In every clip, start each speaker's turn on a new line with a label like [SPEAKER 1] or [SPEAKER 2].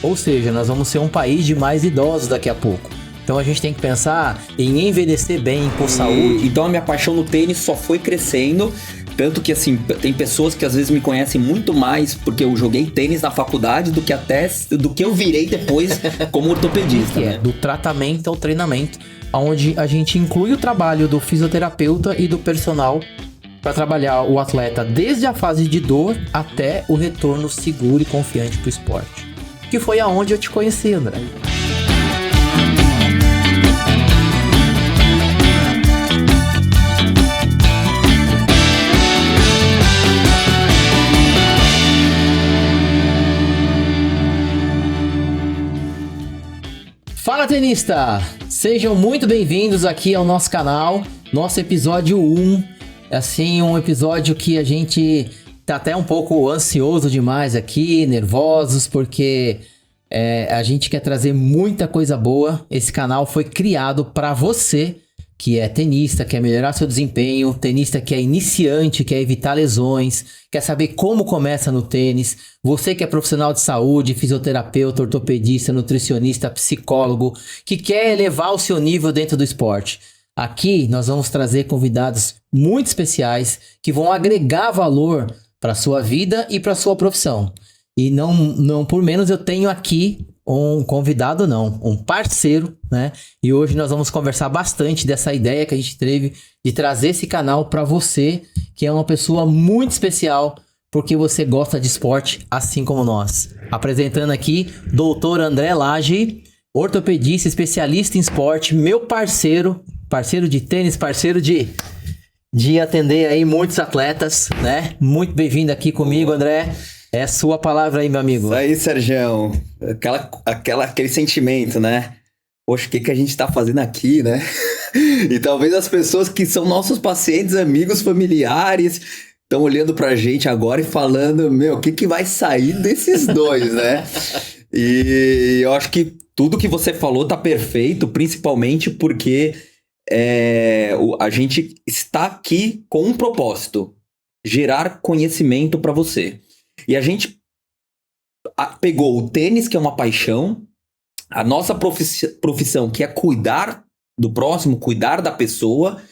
[SPEAKER 1] Ou seja, nós vamos ser um país de mais idosos daqui a pouco. Então a gente tem que pensar em envelhecer bem, com saúde.
[SPEAKER 2] Então a minha paixão no tênis só foi crescendo. Tanto que, assim, tem pessoas que às vezes me conhecem muito mais porque eu joguei tênis na faculdade do que eu virei depois como ortopedista.
[SPEAKER 1] Que é do tratamento ao treinamento, onde a gente inclui o trabalho do fisioterapeuta e do personal para trabalhar o atleta desde a fase de dor até o retorno seguro e confiante para o esporte. Que foi aonde eu te conheci, André. Fala, tenista! Sejam muito bem-vindos aqui ao nosso canal, nosso episódio 1. Assim, um episódio que a gente tá até um pouco ansioso demais aqui, nervosos, porque a gente quer trazer muita coisa boa. Esse canal foi criado para você que é tenista, quer melhorar seu desempenho, tenista que é iniciante, quer evitar lesões, quer saber como começa no tênis, você que é profissional de saúde, fisioterapeuta, ortopedista, nutricionista, psicólogo, que quer elevar o seu nível dentro do esporte. Aqui nós vamos trazer convidados muito especiais que vão agregar valor para a sua vida e para a sua profissão. E não por menos eu tenho aqui um convidado um parceiro, né? E hoje nós vamos conversar bastante dessa ideia que a gente teve de trazer esse canal para você, que é uma pessoa muito especial, porque você gosta de esporte assim como nós. Apresentando aqui, Dr. André Lage, ortopedista, especialista em esporte, meu parceiro de tênis, parceiro de atender aí muitos atletas, né? Muito bem-vindo aqui comigo, André. É sua palavra aí, meu amigo.
[SPEAKER 2] Isso aí, Sergião. Aquele sentimento, né? Poxa, o que a gente tá fazendo aqui, né? E talvez as pessoas que são nossos pacientes, amigos, familiares, estão olhando pra gente agora e falando, o que vai sair desses dois, né? E eu acho que tudo que você falou tá perfeito, principalmente porque a gente está aqui com um propósito: gerar conhecimento para você. E a gente pegou o tênis, que é uma paixão, a nossa profissão, que é cuidar do próximo, cuidar da pessoa,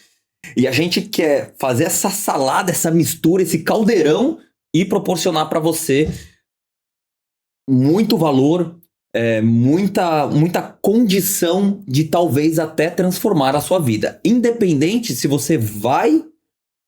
[SPEAKER 2] e a gente quer fazer essa salada, essa mistura, esse caldeirão e proporcionar para você muito valor, muita condição de talvez até transformar a sua vida, independente se você vai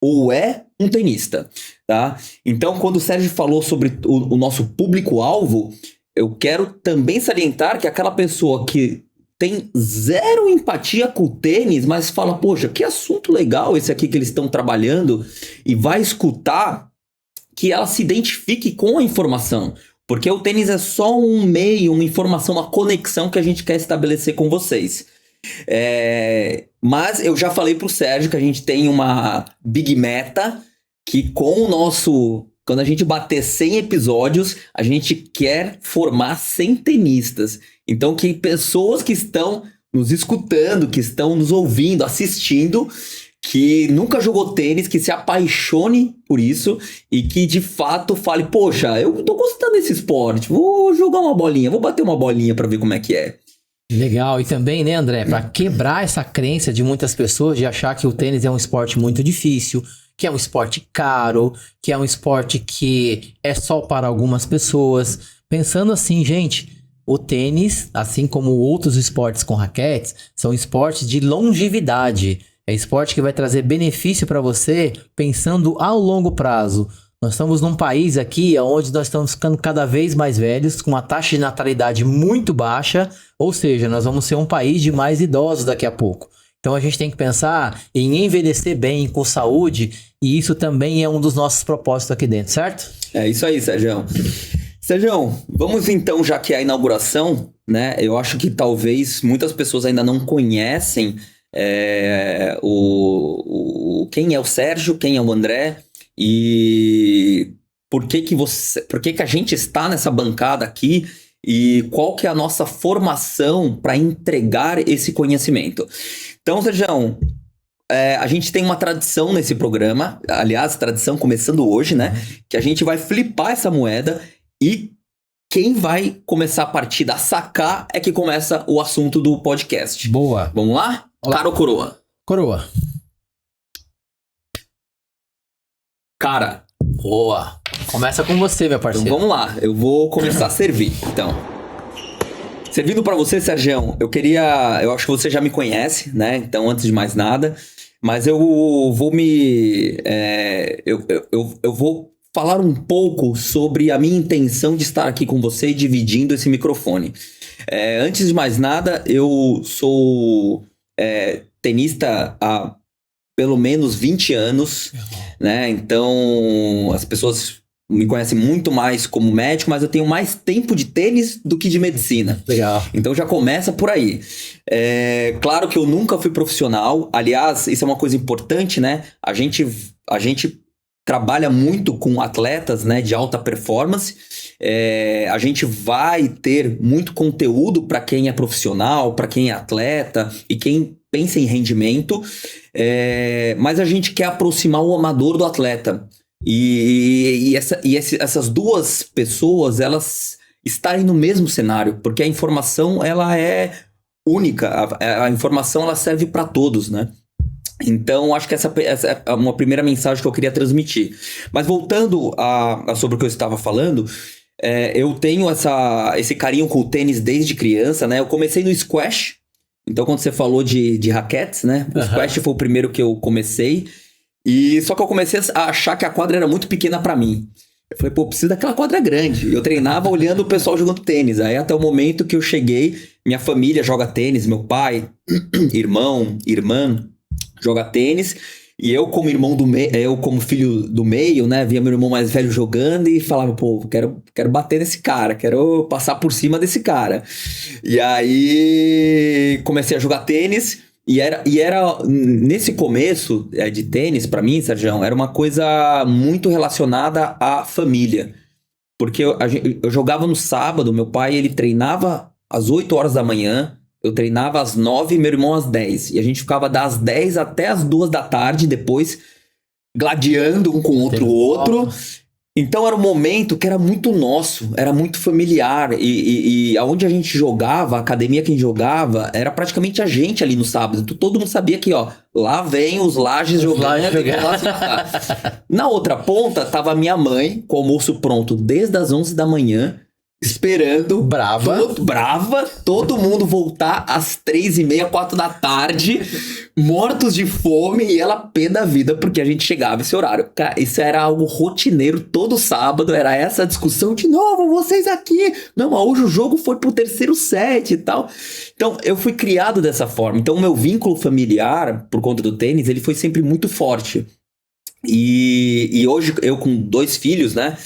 [SPEAKER 2] ou é um tenista, tá? Então, quando o Sérgio falou sobre o nosso público-alvo, eu quero também salientar que aquela pessoa que tem zero empatia com o tênis, mas fala, poxa, que assunto legal esse aqui que eles estão trabalhando, e vai escutar, que ela se identifique com a informação, porque o tênis é só um meio, uma informação, uma conexão que a gente quer estabelecer com vocês. Mas eu já falei pro Sérgio que a gente tem uma big meta, que quando a gente bater 100 episódios, a gente quer formar 100 tenistas. Então, que pessoas que estão nos escutando, que estão nos ouvindo, assistindo, que nunca jogou tênis, que se apaixone por isso e que de fato fale, poxa, eu tô gostando desse esporte, vou jogar uma bolinha, vou bater uma bolinha pra ver como é que é.
[SPEAKER 1] Legal, e também, né, André, para quebrar essa crença de muitas pessoas de achar que o tênis é um esporte muito difícil, que é um esporte caro, que é um esporte que é só para algumas pessoas. Pensando assim, gente, o tênis, assim como outros esportes com raquetes, são esportes de longevidade. É esporte que vai trazer benefício para você pensando ao longo prazo. Nós estamos num país aqui onde nós estamos ficando cada vez mais velhos, com uma taxa de natalidade muito baixa, ou seja, nós vamos ser um país de mais idosos daqui a pouco. Então a gente tem que pensar em envelhecer bem, com saúde, e isso também é um dos nossos propósitos aqui dentro, certo? É isso aí, Sérgio. Sérgio, vamos então, já que é a inauguração, né? Eu acho que talvez muitas pessoas ainda não conhecem quem é o Sérgio, quem é o André, e por que a gente está nessa bancada aqui e qual que é a nossa formação para entregar esse conhecimento. Então, Sérgio, a gente tem uma tradição nesse programa, aliás, tradição começando hoje, né? Que a gente vai flipar essa moeda e
[SPEAKER 2] quem vai começar a partir da sacar é que começa o assunto do podcast.
[SPEAKER 1] Boa.
[SPEAKER 2] Vamos lá?
[SPEAKER 1] Olá.
[SPEAKER 2] Cara ou coroa?
[SPEAKER 1] Coroa.
[SPEAKER 2] Cara.
[SPEAKER 1] Boa. Começa com você, meu
[SPEAKER 2] Então
[SPEAKER 1] parceiro.
[SPEAKER 2] vamos lá, eu vou começar a servir. Então, servindo pra você, Sergião, eu acho que você já me conhece, né? Então, antes de mais nada, mas eu vou eu vou falar um pouco sobre a minha intenção de estar aqui com você e dividindo esse microfone. Antes de mais nada, eu sou tenista há pelo menos 20 anos, né? Então, as pessoas me conhecem muito mais como médico, mas eu tenho mais tempo de tênis do que de medicina.
[SPEAKER 1] Legal.
[SPEAKER 2] Então já começa por aí. Claro que eu nunca fui profissional. Aliás, isso é uma coisa importante, né? A gente trabalha muito com atletas, né, de alta performance. A gente vai ter muito conteúdo para quem é profissional, para quem é atleta e quem pensa em rendimento. Mas a gente quer aproximar o amador do atleta. Essas duas pessoas, elas estarem no mesmo cenário, porque a informação, ela é única, a informação, ela serve para todos, né? Então, acho que essa é uma primeira mensagem que eu queria transmitir. Mas voltando sobre o que eu estava falando, eu tenho esse carinho com o tênis desde criança, né? Eu comecei no squash, então quando você falou de raquetes, né? O squash foi o primeiro que eu comecei. E só que eu comecei a achar que a quadra era muito pequena pra mim. Eu falei, pô, preciso daquela quadra grande. Eu treinava olhando o pessoal jogando tênis. Aí até o momento que eu cheguei, minha família joga tênis, meu pai, irmão, irmã, joga tênis. E eu como irmão eu como filho do meio, né, via meu irmão mais velho jogando e falava, pô, quero bater nesse cara, quero passar por cima desse cara. E aí comecei a jogar tênis. E era nesse começo de tênis, pra mim, Sérgio, era uma coisa muito relacionada à família. Porque eu jogava no sábado, meu pai ele treinava às 8 horas da manhã, eu treinava às 9 e meu irmão às 10. E a gente ficava das 10 até as 2 da tarde, depois gladiando um com o outro. Então era um momento que era muito nosso, era muito familiar. E aonde a gente jogava, a academia que a gente jogava, era praticamente a gente ali no sábado. Então, todo mundo sabia que, ó, lá vem os Lages jogando. Na outra ponta, tava a minha mãe com o almoço pronto desde as 11 da manhã, esperando. Brava, todo mundo voltar às 3h30, 4 da tarde, mortos de fome, e ela pé da vida porque a gente chegava esse horário. Cara, isso era algo rotineiro, todo sábado era essa discussão de novo, vocês aqui. Não, mas hoje o jogo foi pro terceiro set e tal. Então, eu fui criado dessa forma. Então, o meu vínculo familiar, por conta do tênis, ele foi sempre muito forte. E hoje, eu com 2 filhos, né,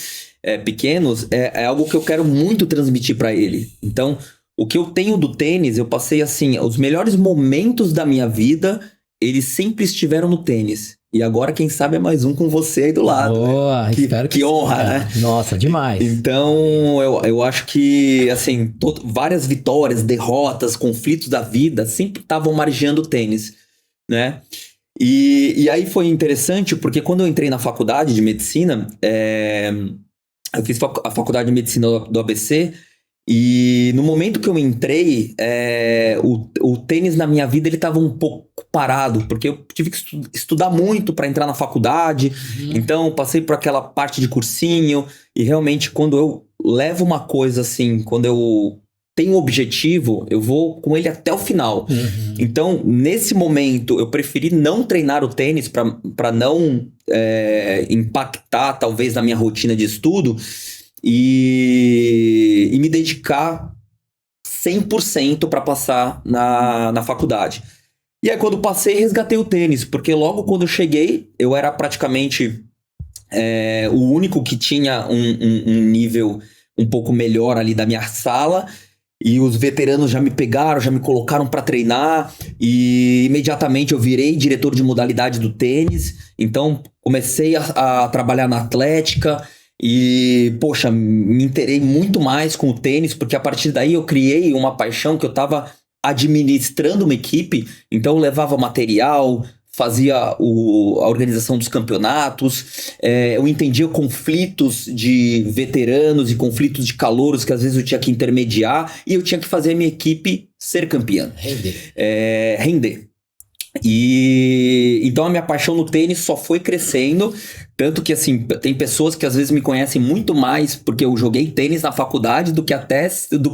[SPEAKER 2] pequenos, é algo que eu quero muito transmitir para ele. Então, o que eu tenho do tênis, eu passei assim, os melhores momentos da minha vida, eles sempre estiveram no tênis. E agora, quem sabe, é mais um com você aí do lado.
[SPEAKER 1] Boa, espero
[SPEAKER 2] que honra, né?
[SPEAKER 1] Nossa, demais.
[SPEAKER 2] Então, eu acho que, assim, várias vitórias, derrotas, conflitos da vida sempre estavam margeando o tênis, né? E aí foi interessante, porque quando eu entrei na faculdade de medicina, eu fiz a faculdade de medicina do ABC, e no momento que eu entrei, o tênis na minha vida ele estava um pouco parado, porque eu tive que estudar muito para entrar na faculdade. Então passei por aquela parte de cursinho, e realmente quando eu levo uma coisa assim, quando eu tenho um objetivo, eu vou com ele até o final. Então, nesse momento, eu preferi não treinar o tênis para não impactar, talvez, na minha rotina de estudo e me dedicar 100% para passar na faculdade. E aí, quando passei, resgatei o tênis, porque logo quando eu cheguei, eu era praticamente o único que tinha um nível um pouco melhor ali da minha sala. E os veteranos já me pegaram, já me colocaram para treinar, e imediatamente eu virei diretor de modalidade do tênis. Então comecei a trabalhar na atlética e, poxa, me inteirei muito mais com o tênis, porque a partir daí eu criei uma paixão que eu estava administrando uma equipe. Então eu levava material, fazia a organização dos campeonatos, eu entendia conflitos de veteranos e conflitos de calouros que às vezes eu tinha que intermediar e eu tinha que fazer a minha equipe ser campeã. Render. E então a minha paixão no tênis só foi crescendo, tanto que assim, tem pessoas que às vezes me conhecem muito mais porque eu joguei tênis na faculdade do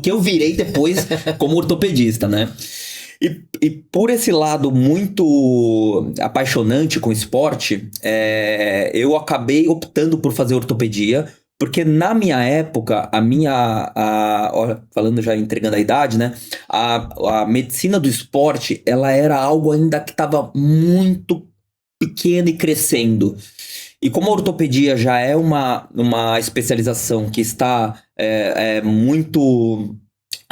[SPEAKER 2] que eu virei depois como ortopedista, né? E por esse lado muito apaixonante com o esporte, eu acabei optando por fazer ortopedia, porque na minha época, falando já entregando a idade, né? A medicina do esporte, ela era algo ainda que estava muito pequeno e crescendo. E como a ortopedia já é uma especialização que está muito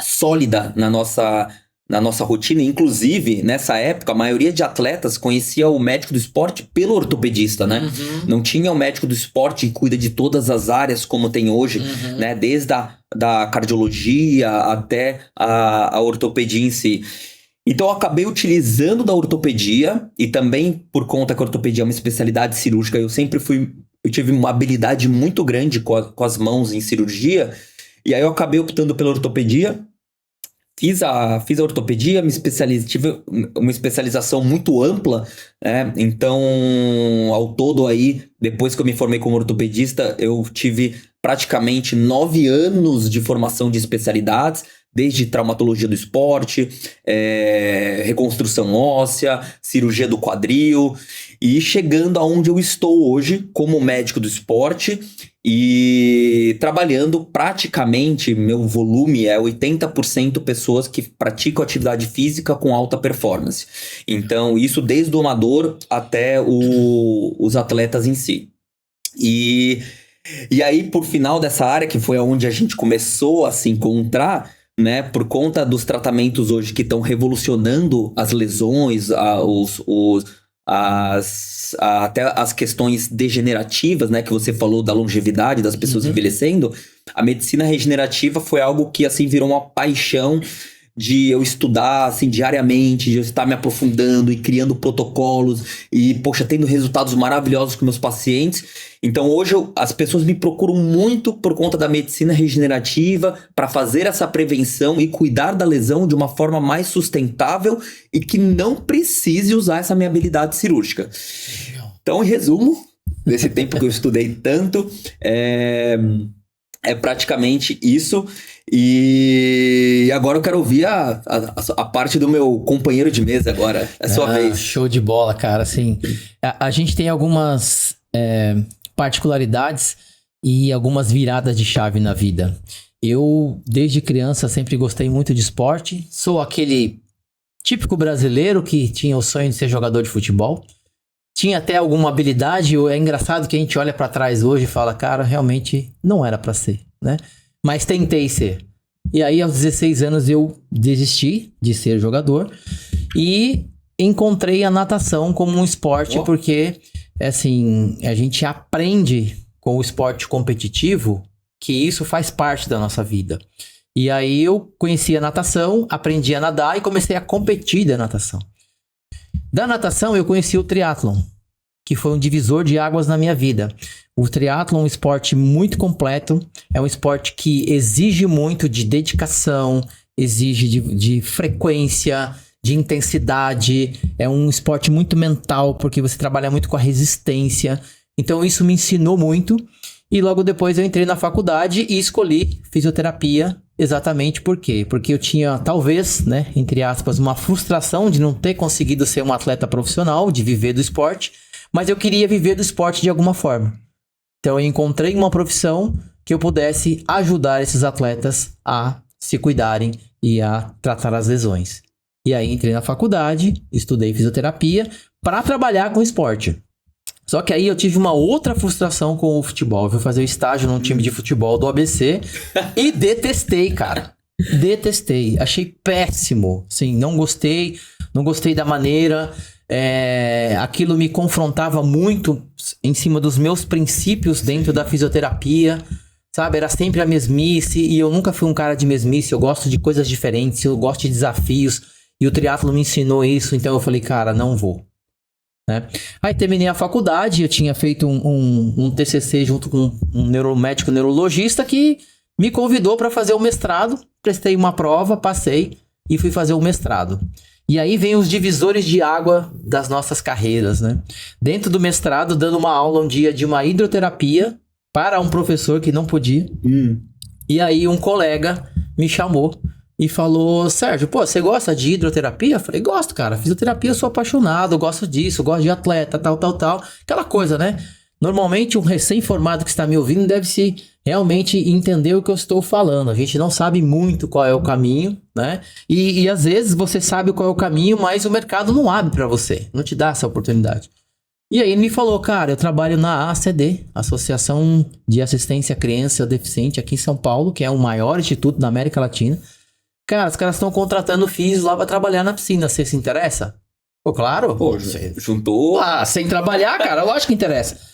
[SPEAKER 2] sólida na nossa rotina, inclusive nessa época a maioria de atletas conhecia o médico do esporte pelo ortopedista, né? Não tinha o médico do esporte que cuida de todas as áreas como tem hoje, né? Desde da cardiologia até a ortopedia em si. Então eu acabei utilizando da ortopedia e também por conta que a ortopedia é uma especialidade cirúrgica, eu tive uma habilidade muito grande com as mãos em cirurgia, e aí eu acabei optando pela ortopedia. Fiz a ortopedia, tive uma especialização muito ampla, né? Então, ao todo aí, depois que eu me formei como ortopedista, eu tive praticamente 9 anos de formação de especialidades, desde traumatologia do esporte, reconstrução óssea, cirurgia do quadril, e chegando aonde eu estou hoje como médico do esporte e trabalhando praticamente, meu volume é 80% pessoas que praticam atividade física com alta performance. Então, isso desde o amador até os atletas em si. E aí, por final dessa área, que foi onde a gente começou a se encontrar, né, por conta dos tratamentos hoje que estão revolucionando as lesões, até as questões degenerativas, né, que você falou da longevidade das pessoas envelhecendo, a medicina regenerativa foi algo que assim virou uma paixão de eu estudar assim diariamente, de eu estar me aprofundando e criando protocolos e, poxa, tendo resultados maravilhosos com meus pacientes. Então hoje as pessoas me procuram muito por conta da medicina regenerativa para fazer essa prevenção e cuidar da lesão de uma forma mais sustentável e que não precise usar essa minha habilidade cirúrgica. Então, em resumo, desse tempo que eu estudei tanto, é praticamente isso. E agora eu quero ouvir a parte do meu companheiro de mesa agora. É sua vez.
[SPEAKER 1] Show de bola, cara. Assim, a gente tem algumas particularidades e algumas viradas de chave na vida. Eu, desde criança, sempre gostei muito de esporte. Sou aquele típico brasileiro que tinha o sonho de ser jogador de futebol. Tinha até alguma habilidade. É engraçado que a gente olha pra trás hoje e fala, cara, realmente não era pra ser, né? Mas tentei ser. E aí, aos 16 anos, eu desisti de ser jogador e encontrei a natação como um esporte, porque, assim, a gente aprende com o esporte competitivo que isso faz parte da nossa vida. E aí, eu conheci a natação, aprendi a nadar e comecei a competir da natação. Da natação, eu conheci o triatlon, que foi um divisor de águas na minha vida. O triatlon é um esporte muito completo, é um esporte que exige muito de dedicação, exige de frequência, de intensidade, é um esporte muito mental, porque você trabalha muito com a resistência. Então isso me ensinou muito, e logo depois eu entrei na faculdade e escolhi fisioterapia. Exatamente por quê? Porque eu tinha, talvez, né, entre aspas, uma frustração de não ter conseguido ser um atleta profissional, de viver do esporte, mas eu queria viver do esporte de alguma forma. Então eu encontrei uma profissão que eu pudesse ajudar esses atletas a se cuidarem e a tratar as lesões. E aí entrei na faculdade, estudei fisioterapia para trabalhar com esporte. Só que aí eu tive uma outra frustração com o futebol. Eu fui fazer o estágio num time de futebol do ABC e detestei, cara. Detestei. Achei péssimo. Sim, não gostei da maneira. Aquilo me confrontava muito em cima dos meus princípios dentro da fisioterapia. Sabe, era sempre a mesmice e eu nunca fui um cara de mesmice. Eu gosto de coisas diferentes, eu gosto de desafios. E o triatlo me ensinou isso, então eu falei, cara, não vou. né? Aí terminei a faculdade, eu tinha feito um TCC junto com um médico neurologista que me convidou para fazer o mestrado, prestei uma prova, passei e fui fazer o mestrado. E aí vem os divisores de água das nossas carreiras, né? Dentro do mestrado, dando uma aula um dia de uma hidroterapia para um professor que não podia. E aí um colega me chamou e falou: Sérgio, pô, você gosta de hidroterapia? Eu falei: gosto, cara. Fisioterapia, eu sou apaixonado, eu gosto disso, eu gosto de atleta, tal. Aquela coisa, né? Normalmente um recém-formado que está me ouvindo deve se realmente entender o que eu estou falando. A gente não sabe muito qual é o caminho, né? E às vezes você sabe qual é o caminho, mas o mercado não abre para você, não te dá essa oportunidade. E aí ele me falou: cara, eu trabalho na ACD, Associação de Assistência à Criança Deficiente aqui em São Paulo, que é o maior instituto da América Latina. Cara, os caras estão contratando físicos lá para trabalhar na piscina, você se interessa? Pô, claro.
[SPEAKER 2] Pô, juntou.
[SPEAKER 1] Ah, sem trabalhar, cara, lógico que interessa.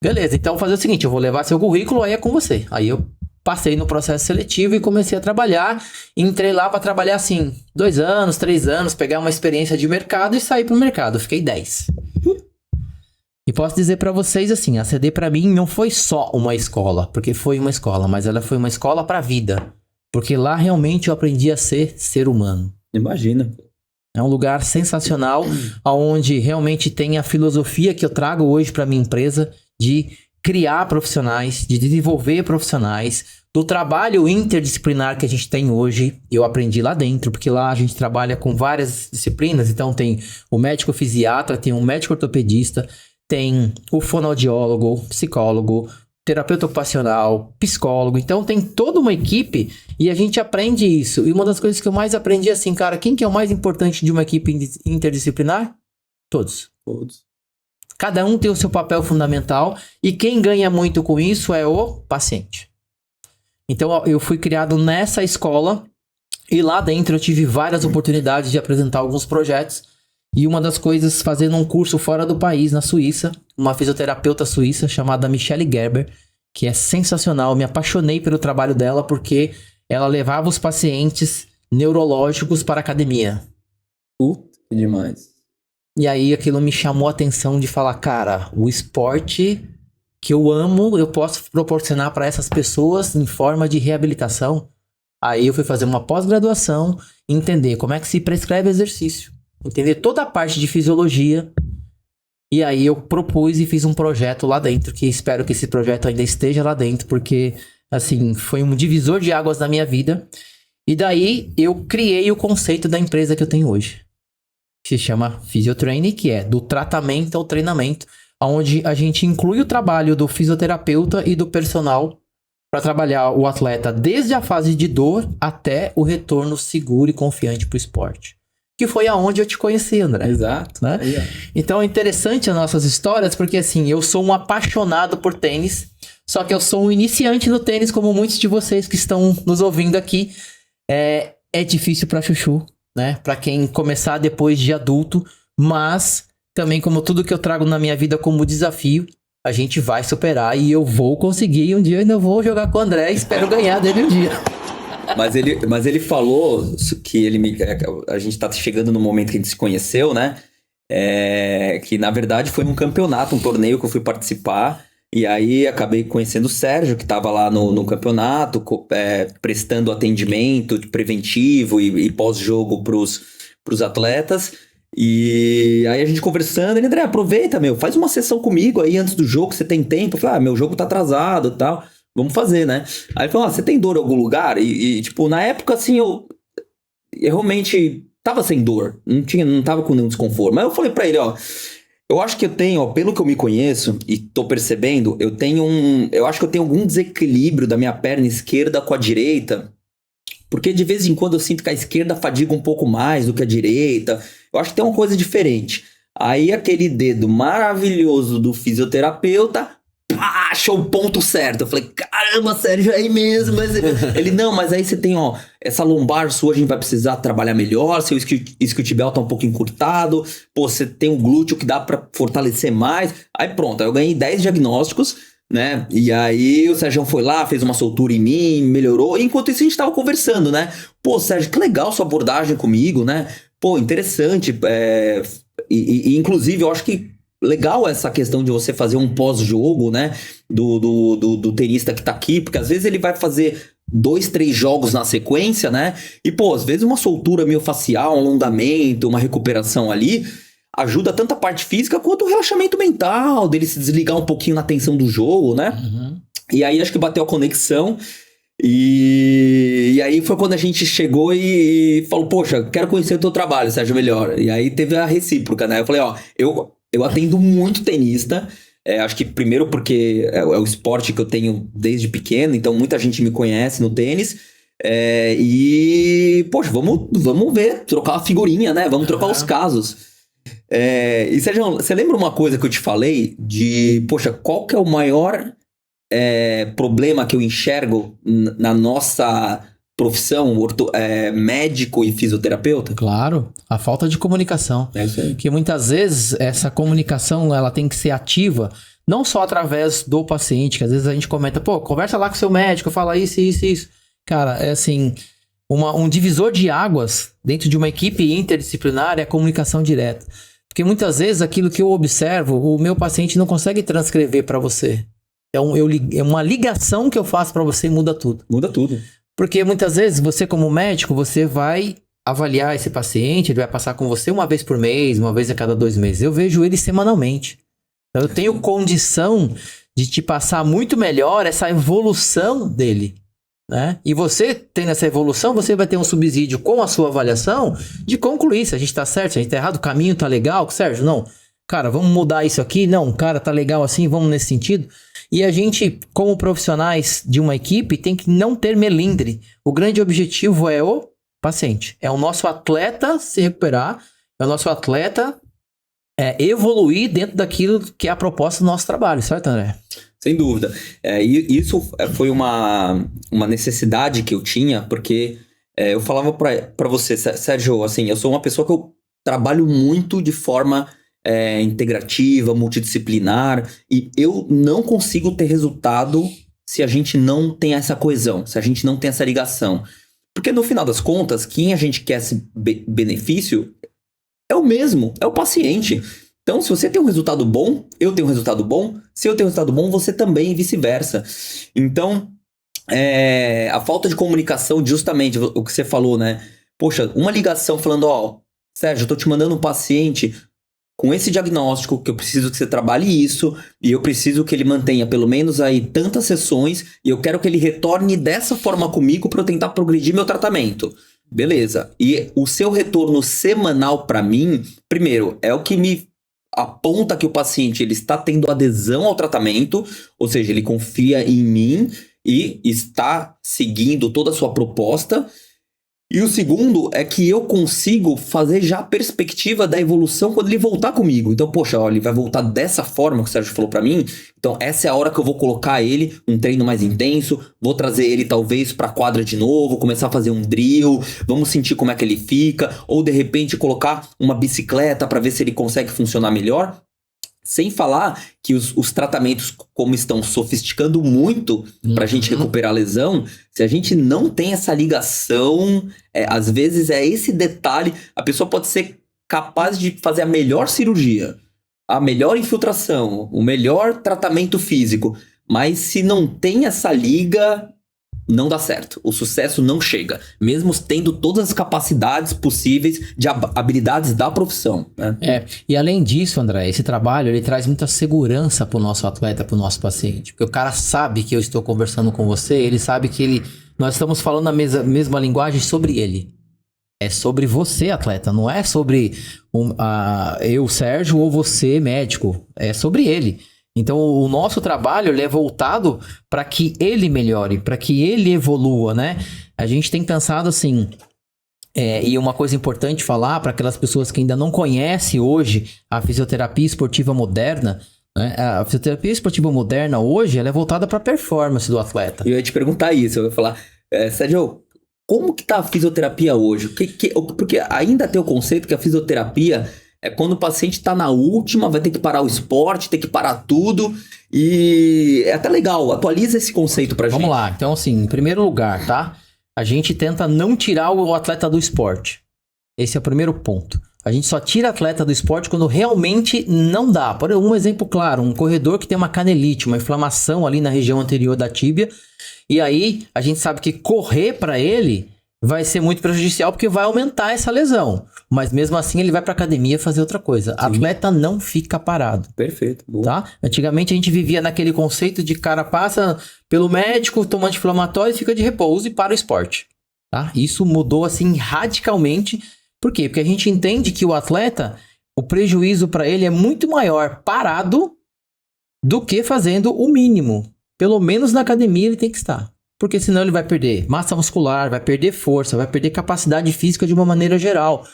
[SPEAKER 1] Beleza, então vou fazer o seguinte, eu vou levar seu currículo, aí é com você. Aí eu passei no processo seletivo e comecei a trabalhar. Entrei lá para trabalhar assim, 2 anos, 3 anos, pegar uma experiência de mercado e sair pro mercado. Fiquei 10. E posso dizer para vocês assim, a ACD para mim não foi só uma escola, porque foi uma escola, mas ela foi uma escola para vida. Porque lá realmente eu aprendi a ser humano.
[SPEAKER 2] Imagina.
[SPEAKER 1] É um lugar sensacional, onde realmente tem a filosofia que eu trago hoje para minha empresa, de criar profissionais, de desenvolver profissionais, do trabalho interdisciplinar que a gente tem hoje, eu aprendi lá dentro, porque lá a gente trabalha com várias disciplinas, então tem o médico fisiatra, tem o médico ortopedista, tem o fonoaudiólogo, psicólogo, terapeuta ocupacional, psicólogo, então tem toda uma equipe e a gente aprende isso. E uma das coisas que eu mais aprendi é assim, cara, quem que é o mais importante de uma equipe interdisciplinar? Todos. Cada um tem o seu papel fundamental e quem ganha muito com isso é o paciente. Então eu fui criado nessa escola e lá dentro eu tive várias oportunidades de apresentar alguns projetos. E uma das coisas, fazendo um curso fora do país, na Suíça, uma fisioterapeuta suíça chamada Michelle Gerber, que é sensacional. Eu me apaixonei pelo trabalho dela porque ela levava os pacientes neurológicos para a academia.
[SPEAKER 2] Que demais.
[SPEAKER 1] E aí aquilo me chamou a atenção de falar, cara, o esporte que eu amo, eu posso proporcionar para essas pessoas em forma de reabilitação. Aí eu fui fazer uma pós-graduação, entender como é que se prescreve exercício, entender toda a parte de fisiologia. E aí eu propus e fiz um projeto lá dentro, que espero que esse projeto ainda esteja lá dentro, porque, assim, foi um divisor de águas na minha vida. E daí eu criei o conceito da empresa que eu tenho hoje, que se chama Physiotraining, que é do tratamento ao treinamento, onde a gente inclui o trabalho do fisioterapeuta e do personal para trabalhar o atleta desde a fase de dor até o retorno seguro e confiante para o esporte. Que foi aonde eu te conheci, André.
[SPEAKER 2] Exato.
[SPEAKER 1] Né? Então é interessante as nossas histórias, porque assim, eu sou um apaixonado por tênis, só que eu sou um iniciante no tênis, como muitos de vocês que estão nos ouvindo aqui. É difícil para chuchu, né? Para quem começar depois de adulto, mas também, como tudo que eu trago na minha vida como desafio, a gente vai superar e eu vou conseguir. Um dia eu ainda vou jogar com o André e espero ganhar dele um dia.
[SPEAKER 2] Mas ele falou que a gente tá chegando no momento que a gente se conheceu, né? Que na verdade foi um campeonato, um torneio que eu fui participar. E aí acabei conhecendo o Sérgio, que tava lá no campeonato, prestando atendimento preventivo e pós-jogo pros atletas. E aí a gente conversando, ele: André, aproveita, faz uma sessão comigo aí antes do jogo, você tem tempo. Eu falei: meu jogo tá atrasado e tal. Vamos fazer, né? Aí ele falou: você tem dor em algum lugar? E tipo, na época, assim, eu realmente tava sem dor. Não tava com nenhum desconforto. Mas eu falei pra ele: eu acho que eu tenho, pelo que eu me conheço e tô percebendo, eu acho que eu tenho algum desequilíbrio da minha perna esquerda com a direita. Porque de vez em quando eu sinto que a esquerda fadiga um pouco mais do que a direita. Eu acho que tem uma coisa diferente. Aí aquele dedo maravilhoso do fisioterapeuta achou o ponto certo. Eu falei: caramba, Sérgio, é aí mesmo. Mas ele: não, mas aí você tem, essa lombar sua, a gente vai precisar trabalhar melhor, seu isquiotibial tá um pouco encurtado, você tem um glúteo que dá pra fortalecer mais. Aí pronto, aí eu ganhei 10 diagnósticos, né? E aí o Sérgio foi lá, fez uma soltura em mim, melhorou. E enquanto isso a gente tava conversando, né? Pô, Sérgio, que legal sua abordagem comigo, né? Pô, interessante, Inclusive, eu acho que legal essa questão de você fazer um pós-jogo, né? Do tenista que tá aqui, porque às vezes ele vai fazer 2, 3 jogos na sequência, né? E, pô, às vezes uma soltura miofascial, um alongamento, uma recuperação ali, ajuda tanto a parte física quanto o relaxamento mental, dele se desligar um pouquinho na tensão do jogo, né?
[SPEAKER 1] Uhum.
[SPEAKER 2] E aí acho que bateu a conexão. E aí foi quando a gente chegou e falou, poxa, quero conhecer o teu trabalho, Sérgio, melhor. E aí teve a recíproca, né? Eu falei, ó, eu atendo muito tenista, acho que primeiro porque é o esporte que eu tenho desde pequeno, então muita gente me conhece no tênis. E, poxa, vamos ver, trocar uma figurinha, né? Vamos trocar os casos. E Sérgio, você lembra uma coisa que eu te falei de, poxa, qual que é o maior problema que eu enxergo na nossa profissão, médico e fisioterapeuta?
[SPEAKER 1] Claro, a falta de comunicação.
[SPEAKER 2] É isso aí.
[SPEAKER 1] Porque muitas vezes essa comunicação ela tem que ser ativa, não só através do paciente, que às vezes a gente comenta, pô, conversa lá com o seu médico, fala isso. Cara, é assim, um divisor de águas dentro de uma equipe interdisciplinar é a comunicação direta. Porque muitas vezes aquilo que eu observo, o meu paciente não consegue transcrever para você. É uma ligação que eu faço para você e muda tudo.
[SPEAKER 2] Muda tudo.
[SPEAKER 1] Porque muitas vezes você como médico, você vai avaliar esse paciente, ele vai passar com você uma vez por mês, uma vez a cada 2 meses. Eu vejo ele semanalmente. Então, eu tenho condição de te passar muito melhor essa evolução dele, né? E você tendo essa evolução, você vai ter um subsídio com a sua avaliação de concluir se a gente tá certo, se a gente tá errado, o caminho tá legal, Sérgio, não. Cara, vamos mudar isso aqui? Não, cara, tá legal assim, vamos nesse sentido. E a gente, como profissionais de uma equipe, tem que não ter melindre. O grande objetivo é o paciente. É o nosso atleta se recuperar, é o nosso atleta evoluir dentro daquilo que é a proposta do nosso trabalho, certo, André?
[SPEAKER 2] Sem dúvida. E isso foi uma necessidade que eu tinha, porque eu falava para você, Sérgio, assim, eu sou uma pessoa que eu trabalho muito de forma integrativa, multidisciplinar, e eu não consigo ter resultado se a gente não tem essa coesão, se a gente não tem essa ligação. Porque no final das contas, quem a gente quer esse benefício é o mesmo, é o paciente. Então, se você tem um resultado bom, eu tenho um resultado bom, se eu tenho um resultado bom, você também, e vice-versa. Então, a falta de comunicação, justamente o que você falou, né? Poxa, uma ligação falando, ó, Sérgio, eu tô te mandando um paciente com esse diagnóstico, que eu preciso que você trabalhe isso, e eu preciso que ele mantenha pelo menos aí tantas sessões, e eu quero que ele retorne dessa forma comigo para eu tentar progredir meu tratamento. Beleza. E o seu retorno semanal para mim, primeiro, é o que me aponta que o paciente ele está tendo adesão ao tratamento, ou seja, ele confia em mim e está seguindo toda a sua proposta. E o segundo é que eu consigo fazer já a perspectiva da evolução quando ele voltar comigo. Então, poxa, ó, ele vai voltar dessa forma que o Sérgio falou pra mim. Então, essa é a hora que eu vou colocar ele um treino mais intenso. Vou trazer ele, talvez, pra quadra de novo. Começar a fazer um drill. Vamos sentir como é que ele fica. Ou, de repente, colocar uma bicicleta pra ver se ele consegue funcionar melhor. Sem falar que os tratamentos, como estão sofisticando muito pra gente recuperar a lesão, se a gente não tem essa ligação, às vezes é esse detalhe, a pessoa pode ser capaz de fazer a melhor cirurgia, a melhor infiltração, o melhor tratamento físico, mas se não tem essa liga, não dá certo. O sucesso não chega, mesmo tendo todas as capacidades possíveis de habilidades da profissão, né?
[SPEAKER 1] E além disso, André, esse trabalho ele traz muita segurança pro nosso atleta, pro nosso paciente. Porque o cara sabe que eu estou conversando com você, ele sabe que nós estamos falando a mesma linguagem sobre ele. É sobre você, atleta, não é sobre eu, Sérgio, ou você, médico. É sobre ele. Então, o nosso trabalho ele é voltado para que ele melhore, para que ele evolua, né? A gente tem pensado assim, e uma coisa importante falar para aquelas pessoas que ainda não conhecem hoje a fisioterapia esportiva moderna, né? A fisioterapia esportiva moderna hoje ela é voltada para a performance do atleta.
[SPEAKER 2] Eu ia te perguntar isso, eu ia falar, Sérgio, como que tá a fisioterapia hoje? Porque ainda tem o conceito que a fisioterapia é quando o paciente tá na última, vai ter que parar o esporte, tem que parar tudo. E é até legal, atualiza esse conceito pra gente.
[SPEAKER 1] Vamos lá, então assim, em primeiro lugar, tá? A gente tenta não tirar o atleta do esporte. Esse é o primeiro ponto. A gente só tira atleta do esporte quando realmente não dá. Por um exemplo claro, um corredor que tem uma canelite, uma inflamação ali na região anterior da tíbia. E aí a gente sabe que correr para ele vai ser muito prejudicial porque vai aumentar essa lesão. Mas mesmo assim ele vai para academia fazer outra coisa. Sim. Atleta não fica parado.
[SPEAKER 2] Perfeito. Boa.
[SPEAKER 1] Tá? Antigamente a gente vivia naquele conceito de cara passa pelo médico, toma anti-inflamatório e fica de repouso e para o esporte. Tá? Isso mudou assim radicalmente. Por quê? Porque a gente entende que o atleta, o prejuízo para ele é muito maior parado do que fazendo o mínimo. Pelo menos na academia ele tem que estar. Porque senão ele vai perder massa muscular, vai perder força, vai perder capacidade física de uma maneira geral.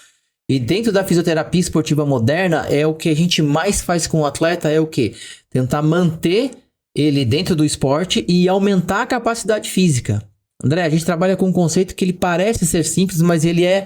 [SPEAKER 1] E dentro da fisioterapia esportiva moderna, é o que a gente mais faz com o atleta, é o quê? Tentar manter ele dentro do esporte e aumentar a capacidade física. André, a gente trabalha com um conceito que ele parece ser simples, mas ele é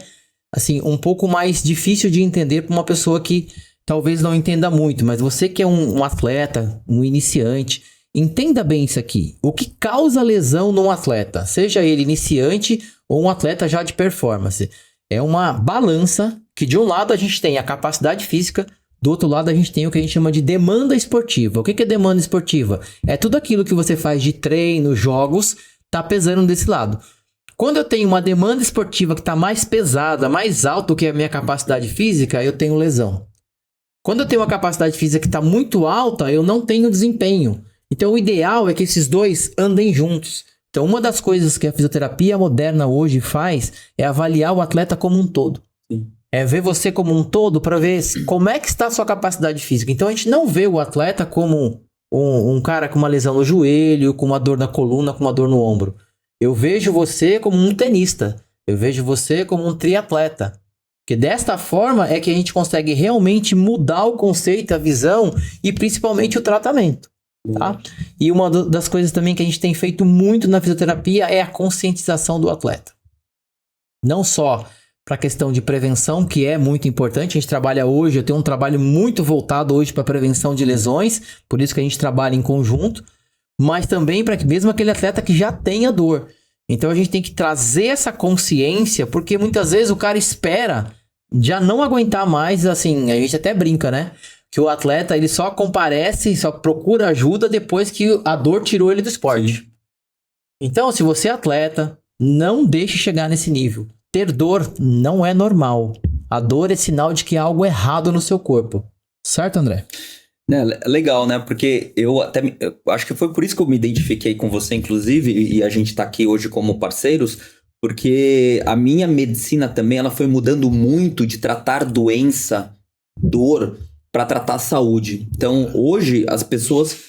[SPEAKER 1] assim, um pouco mais difícil de entender para uma pessoa que talvez não entenda muito. Mas você que é um atleta, um iniciante, entenda bem isso aqui. O que causa lesão num atleta, seja ele iniciante ou um atleta já de performance, é uma balança que de um lado a gente tem a capacidade física, do outro lado a gente tem o que a gente chama de demanda esportiva. O que é demanda esportiva? É tudo aquilo que você faz de treino, jogos, tá pesando desse lado. Quando eu tenho uma demanda esportiva que está mais pesada, mais alta do que a minha capacidade física, eu tenho lesão. Quando eu tenho uma capacidade física que está muito alta, eu não tenho desempenho. Então o ideal é que esses dois andem juntos. Então uma das coisas que a fisioterapia moderna hoje faz é avaliar o atleta como um todo.
[SPEAKER 2] Sim.
[SPEAKER 1] É ver você como um todo para ver como é que está a sua capacidade física. Então a gente não vê o atleta como um cara com uma lesão no joelho, com uma dor na coluna, com uma dor no ombro. Eu vejo você como um tenista. Eu vejo você como um triatleta. Porque desta forma é que a gente consegue realmente mudar o conceito, a visão e principalmente o tratamento. Tá? E uma das coisas também que a gente tem feito muito na fisioterapia é a conscientização do atleta. Não só para a questão de prevenção, que é muito importante. A gente trabalha hoje, eu tenho um trabalho muito voltado hoje para prevenção de lesões, por isso que a gente trabalha em conjunto, mas também para que mesmo aquele atleta que já tenha dor. Então a gente tem que trazer essa consciência, porque muitas vezes o cara espera já não aguentar mais, assim, a gente até brinca, né? Que o atleta, ele só comparece, só procura ajuda depois que a dor tirou ele do esporte. Sim. Então, se você é atleta, não deixe chegar nesse nível. Ter dor não é normal. A dor é sinal de que há algo errado no seu corpo. Certo, André?
[SPEAKER 2] Legal, né? Porque eu acho que foi por isso que eu me identifiquei com você, inclusive, e a gente tá aqui hoje como parceiros, porque a minha medicina também, ela foi mudando muito de tratar doença, dor, para tratar saúde. Então, hoje, as pessoas,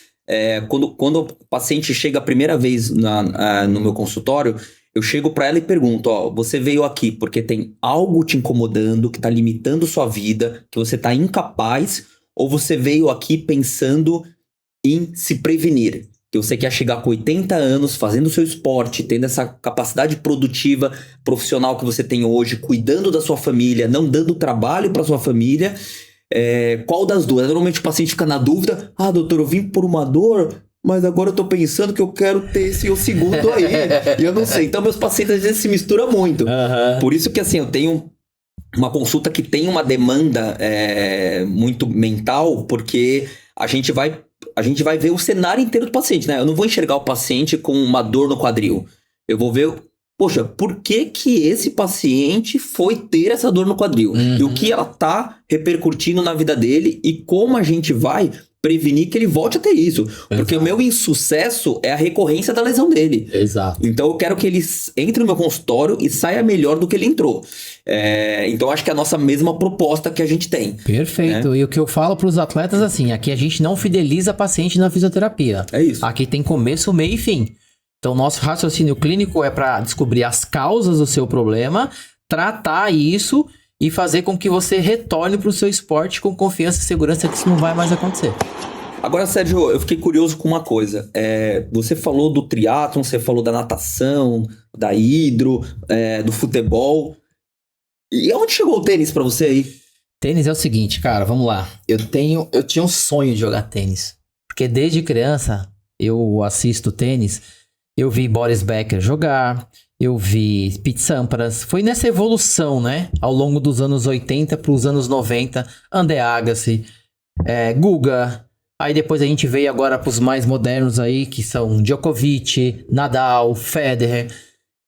[SPEAKER 2] quando o paciente chega a primeira vez no meu consultório, eu chego para ela e pergunto, você veio aqui porque tem algo te incomodando, que está limitando sua vida, que você está incapaz, ou você veio aqui pensando em se prevenir? Que você quer chegar com 80 anos, fazendo o seu esporte, tendo essa capacidade produtiva, profissional que você tem hoje, cuidando da sua família, não dando trabalho para sua família. Qual das duas? Normalmente o paciente fica na dúvida, doutor, eu vim por uma dor, mas agora eu tô pensando que eu quero ter esse segundo aí, e eu não sei. Então meus pacientes às vezes se misturam muito. Uhum. Por isso que assim, eu tenho uma consulta que tem uma demanda muito mental, porque a gente vai ver o cenário inteiro do paciente, né? Eu não vou enxergar o paciente com uma dor no quadril. Eu vou ver, poxa, por que esse paciente foi ter essa dor no quadril? Uhum. E o que ela tá repercutindo na vida dele e como a gente vai prevenir que ele volte a ter isso. Exato. Porque o meu insucesso é a recorrência da lesão dele.
[SPEAKER 1] Exato.
[SPEAKER 2] Então eu quero que ele entre no meu consultório e saia melhor do que ele entrou. Então acho que é a nossa mesma proposta que a gente tem.
[SPEAKER 1] Perfeito. E o que eu falo para os atletas assim, aqui a gente não fideliza paciente na fisioterapia.
[SPEAKER 2] É isso.
[SPEAKER 1] Aqui tem começo, meio e fim. Então nosso raciocínio clínico é para descobrir as causas do seu problema, tratar isso e fazer com que você retorne para o seu esporte com confiança e segurança que isso não vai mais acontecer.
[SPEAKER 2] Agora, Sérgio, eu fiquei curioso com uma coisa. Você falou do triatlon, você falou da natação, da hidro, do futebol. E onde chegou o tênis para você aí?
[SPEAKER 1] Tênis é o seguinte, cara, vamos lá. Eu tinha um sonho de jogar tênis. Porque desde criança eu assisto tênis. Eu vi Boris Becker jogar, eu vi Pete Sampras. Foi nessa evolução, né? Ao longo dos anos 80 para os anos 90. André Agassi, Guga. Aí depois a gente veio agora para os mais modernos aí, que são Djokovic, Nadal, Federer.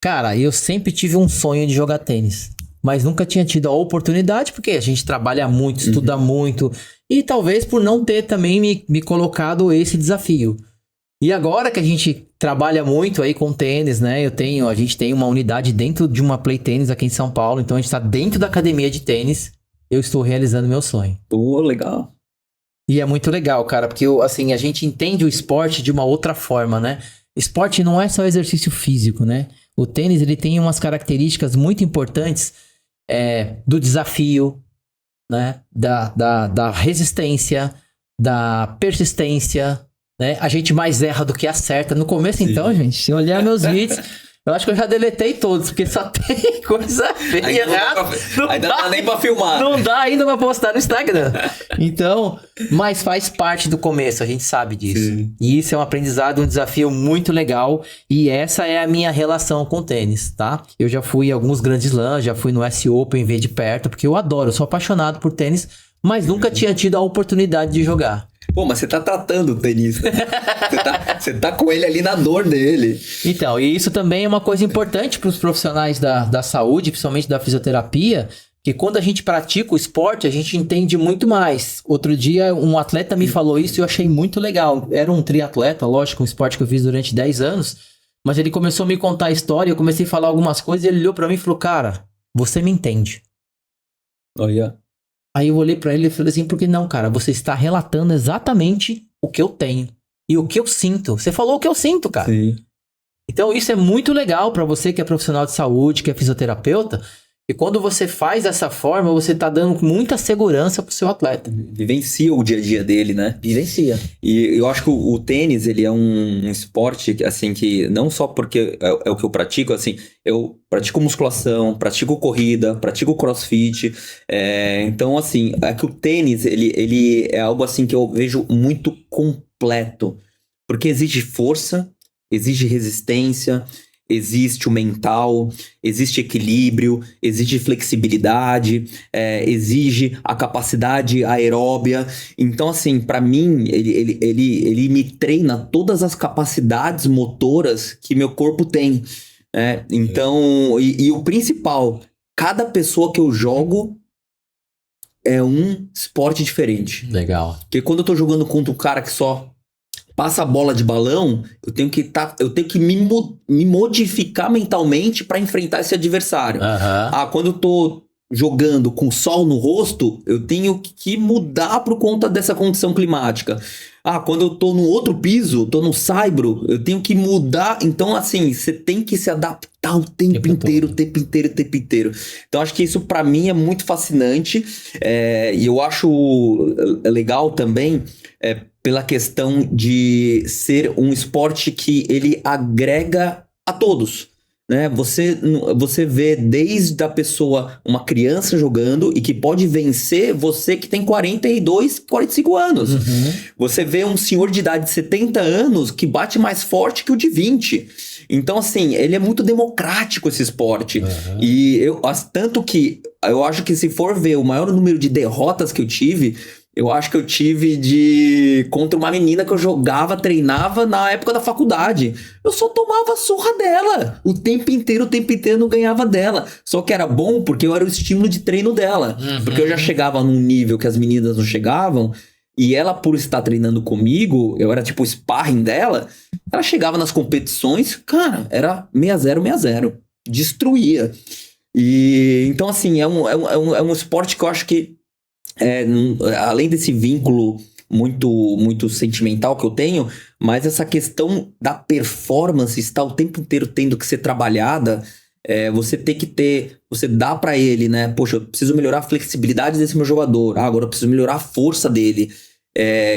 [SPEAKER 1] Cara, eu sempre tive um sonho de jogar tênis. Mas nunca tinha tido a oportunidade, porque a gente trabalha muito, estuda muito. E talvez por não ter também me colocado esse desafio. E agora que a gente trabalha muito aí com tênis, né? A gente tem uma unidade dentro de uma Play Tênis aqui em São Paulo. Então a gente tá dentro da academia de tênis. Eu estou realizando meu sonho.
[SPEAKER 2] Pô, legal.
[SPEAKER 1] E é muito legal, cara. Porque assim, a gente entende o esporte de uma outra forma, né? Esporte não é só exercício físico, né? O tênis, ele tem umas características muito importantes do desafio, né? Da resistência, da persistência, né? A gente mais erra do que acerta. No começo, sim. Então, gente, se olhar meus vídeos, eu acho que eu já deletei todos, porque só tem coisa feia.
[SPEAKER 2] Ainda não dá nem pra filmar.
[SPEAKER 1] Não dá ainda pra postar no Instagram. Então, mas faz parte do começo, a gente sabe disso. Sim. E isso é um aprendizado, um desafio muito legal. E essa é a minha relação com o tênis, tá? Eu já fui em alguns grandes slams, já fui no US Open, ver de perto, porque eu adoro, eu sou apaixonado por tênis, mas nunca tinha tido a oportunidade de jogar.
[SPEAKER 2] Pô, mas você tá tratando o tenista. Você tá com ele ali na dor dele.
[SPEAKER 1] Então, e isso também é uma coisa importante para os profissionais da saúde, principalmente da fisioterapia, que quando a gente pratica o esporte, a gente entende muito mais. Outro dia, um atleta me falou isso e eu achei muito legal. Era um triatleta, lógico, um esporte que eu fiz durante 10 anos, mas ele começou a me contar a história, eu comecei a falar algumas coisas e ele olhou para mim e falou, cara, você me entende.
[SPEAKER 2] Olha.
[SPEAKER 1] Aí eu olhei pra ele e falei assim, por que não, cara? Você está relatando exatamente o que eu tenho. E o que eu sinto. Você falou o que eu sinto, cara.
[SPEAKER 2] Sim.
[SPEAKER 1] Então isso é muito legal pra você que é profissional de saúde, que é fisioterapeuta. E quando você faz dessa forma, você tá dando muita segurança pro seu atleta.
[SPEAKER 2] Vivencia o dia a dia dele, né?
[SPEAKER 1] Vivencia.
[SPEAKER 2] E eu acho que o tênis, ele é um esporte, assim, que não só porque é o que eu pratico, assim, eu pratico musculação, pratico corrida, pratico crossfit. Então, assim, é que o tênis, ele é algo, assim, que eu vejo muito completo. Porque exige força, exige resistência, existe o mental, existe equilíbrio, exige flexibilidade, exige a capacidade aeróbia. Então, assim, para mim, ele me treina todas as capacidades motoras que meu corpo tem. Então, e o principal, cada pessoa que eu jogo é um esporte diferente.
[SPEAKER 1] Legal.
[SPEAKER 2] Porque quando eu tô jogando contra um cara que só passa a bola de balão, eu tenho que me modificar mentalmente para enfrentar esse adversário. Quando eu tô jogando com sol no rosto, eu tenho que mudar por conta dessa condição climática. Quando eu tô no outro piso, tô no saibro, eu tenho que mudar. Então, assim, você tem que se adaptar o tempo inteiro. Então, acho que isso para mim é muito fascinante. E eu acho legal também pela questão de ser um esporte que ele agrega a todos. Né? Você vê desde a pessoa, uma criança jogando e que pode vencer você que tem 42, 45 anos. Você vê um senhor de idade de 70 anos que bate mais forte que o de 20. Então, assim, ele é muito democrático esse esporte. E tanto que eu acho que se for ver o maior número de derrotas que eu tive, eu acho que eu tive contra uma menina que eu jogava, treinava na época da faculdade. Eu só tomava surra dela. O tempo inteiro eu não ganhava dela. Só que era bom porque eu era o estímulo de treino dela. Porque eu já chegava num nível que as meninas não chegavam. E ela, por estar treinando comigo, eu era tipo o sparring dela. Ela chegava nas competições, cara, era 6-0, 6-0. Destruía. E então, assim, é um esporte que eu acho que além desse vínculo muito sentimental que eu tenho, mas essa questão da performance está o tempo inteiro tendo que ser trabalhada. Você tem que você dá pra ele, né? Poxa, eu preciso melhorar a flexibilidade desse meu jogador. Agora eu preciso melhorar a força dele.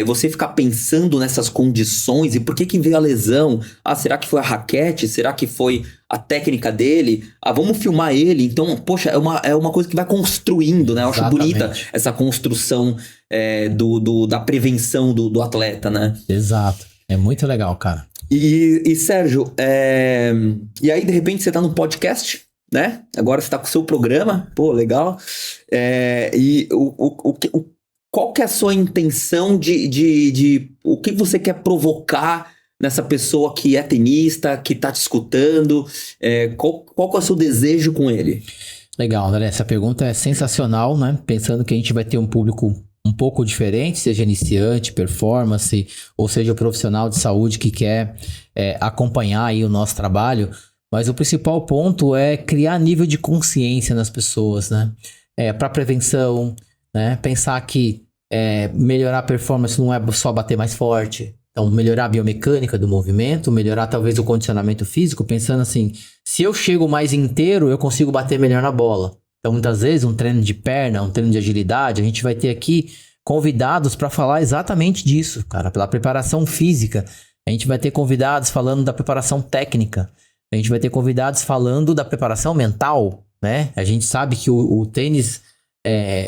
[SPEAKER 2] Você ficar pensando nessas condições e por que veio a lesão? Será que foi a raquete? Será que foi a técnica dele? Vamos filmar ele. Então, poxa, é uma coisa que vai construindo, né? Eu acho bonita essa construção da prevenção do atleta, né?
[SPEAKER 1] Exato. É muito legal, cara.
[SPEAKER 2] E Sérgio, e aí de repente você tá no podcast, né? Agora você tá com o seu programa, pô, legal. E qual que é a sua intenção de o que você quer provocar nessa pessoa que é tenista, que tá te escutando? Qual que é o seu desejo com ele?
[SPEAKER 1] Legal, André, essa pergunta é sensacional, né? Pensando que a gente vai ter um público um pouco diferente, seja iniciante, performance, ou seja, profissional de saúde que quer acompanhar aí o nosso trabalho. Mas o principal ponto é criar nível de consciência nas pessoas, né? Para prevenção, né? Pensar que melhorar a performance não é só bater mais forte. Então, melhorar a biomecânica do movimento, melhorar talvez o condicionamento físico, pensando assim, se eu chego mais inteiro, eu consigo bater melhor na bola. Então, muitas vezes, um treino de perna, um treino de agilidade, a gente vai ter aqui convidados para falar exatamente disso, cara, pela preparação física. A gente vai ter convidados falando da preparação técnica. A gente vai ter convidados falando da preparação mental, né? A gente sabe que o tênis,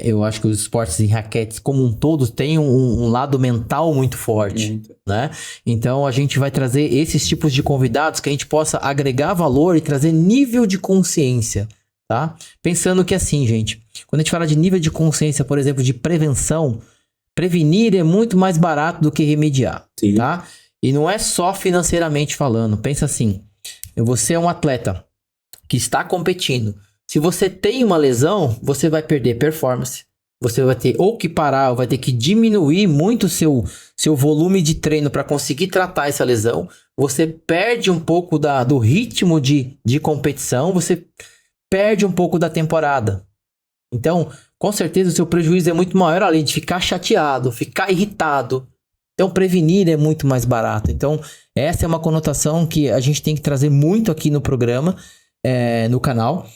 [SPEAKER 1] eu acho que os esportes em raquetes como um todo tem um lado mental muito forte, né? Então a gente vai trazer esses tipos de convidados que a gente possa agregar valor e trazer nível de consciência, tá? Pensando que assim, gente, quando a gente fala de nível de consciência, por exemplo, de prevenção, prevenir é muito mais barato do que remediar,
[SPEAKER 2] Sim.
[SPEAKER 1] tá? E não é só financeiramente falando, pensa assim, você é um atleta que está competindo. Se você tem uma lesão, você vai perder performance. Você vai ter ou que parar, ou vai ter que diminuir muito o seu volume de treino para conseguir tratar essa lesão. Você perde um pouco do ritmo de competição, você perde um pouco da temporada. Então, com certeza, o seu prejuízo é muito maior, além de ficar chateado, ficar irritado. Então, prevenir é muito mais barato. Então, essa é uma conotação que a gente tem que trazer muito aqui no programa, no canal.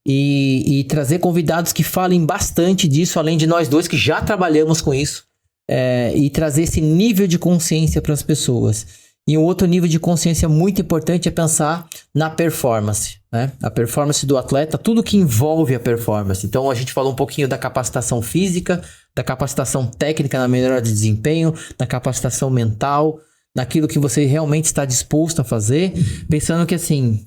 [SPEAKER 1] E trazer convidados que falem bastante disso, além de nós dois que já trabalhamos com isso. E trazer esse nível de consciência para as pessoas. E um outro nível de consciência muito importante é pensar na performance, né? A performance do atleta, tudo que envolve a performance. Então, a gente falou um pouquinho da capacitação física, da capacitação técnica na melhora de desempenho, da capacitação mental, naquilo que você realmente está disposto a fazer, pensando que assim...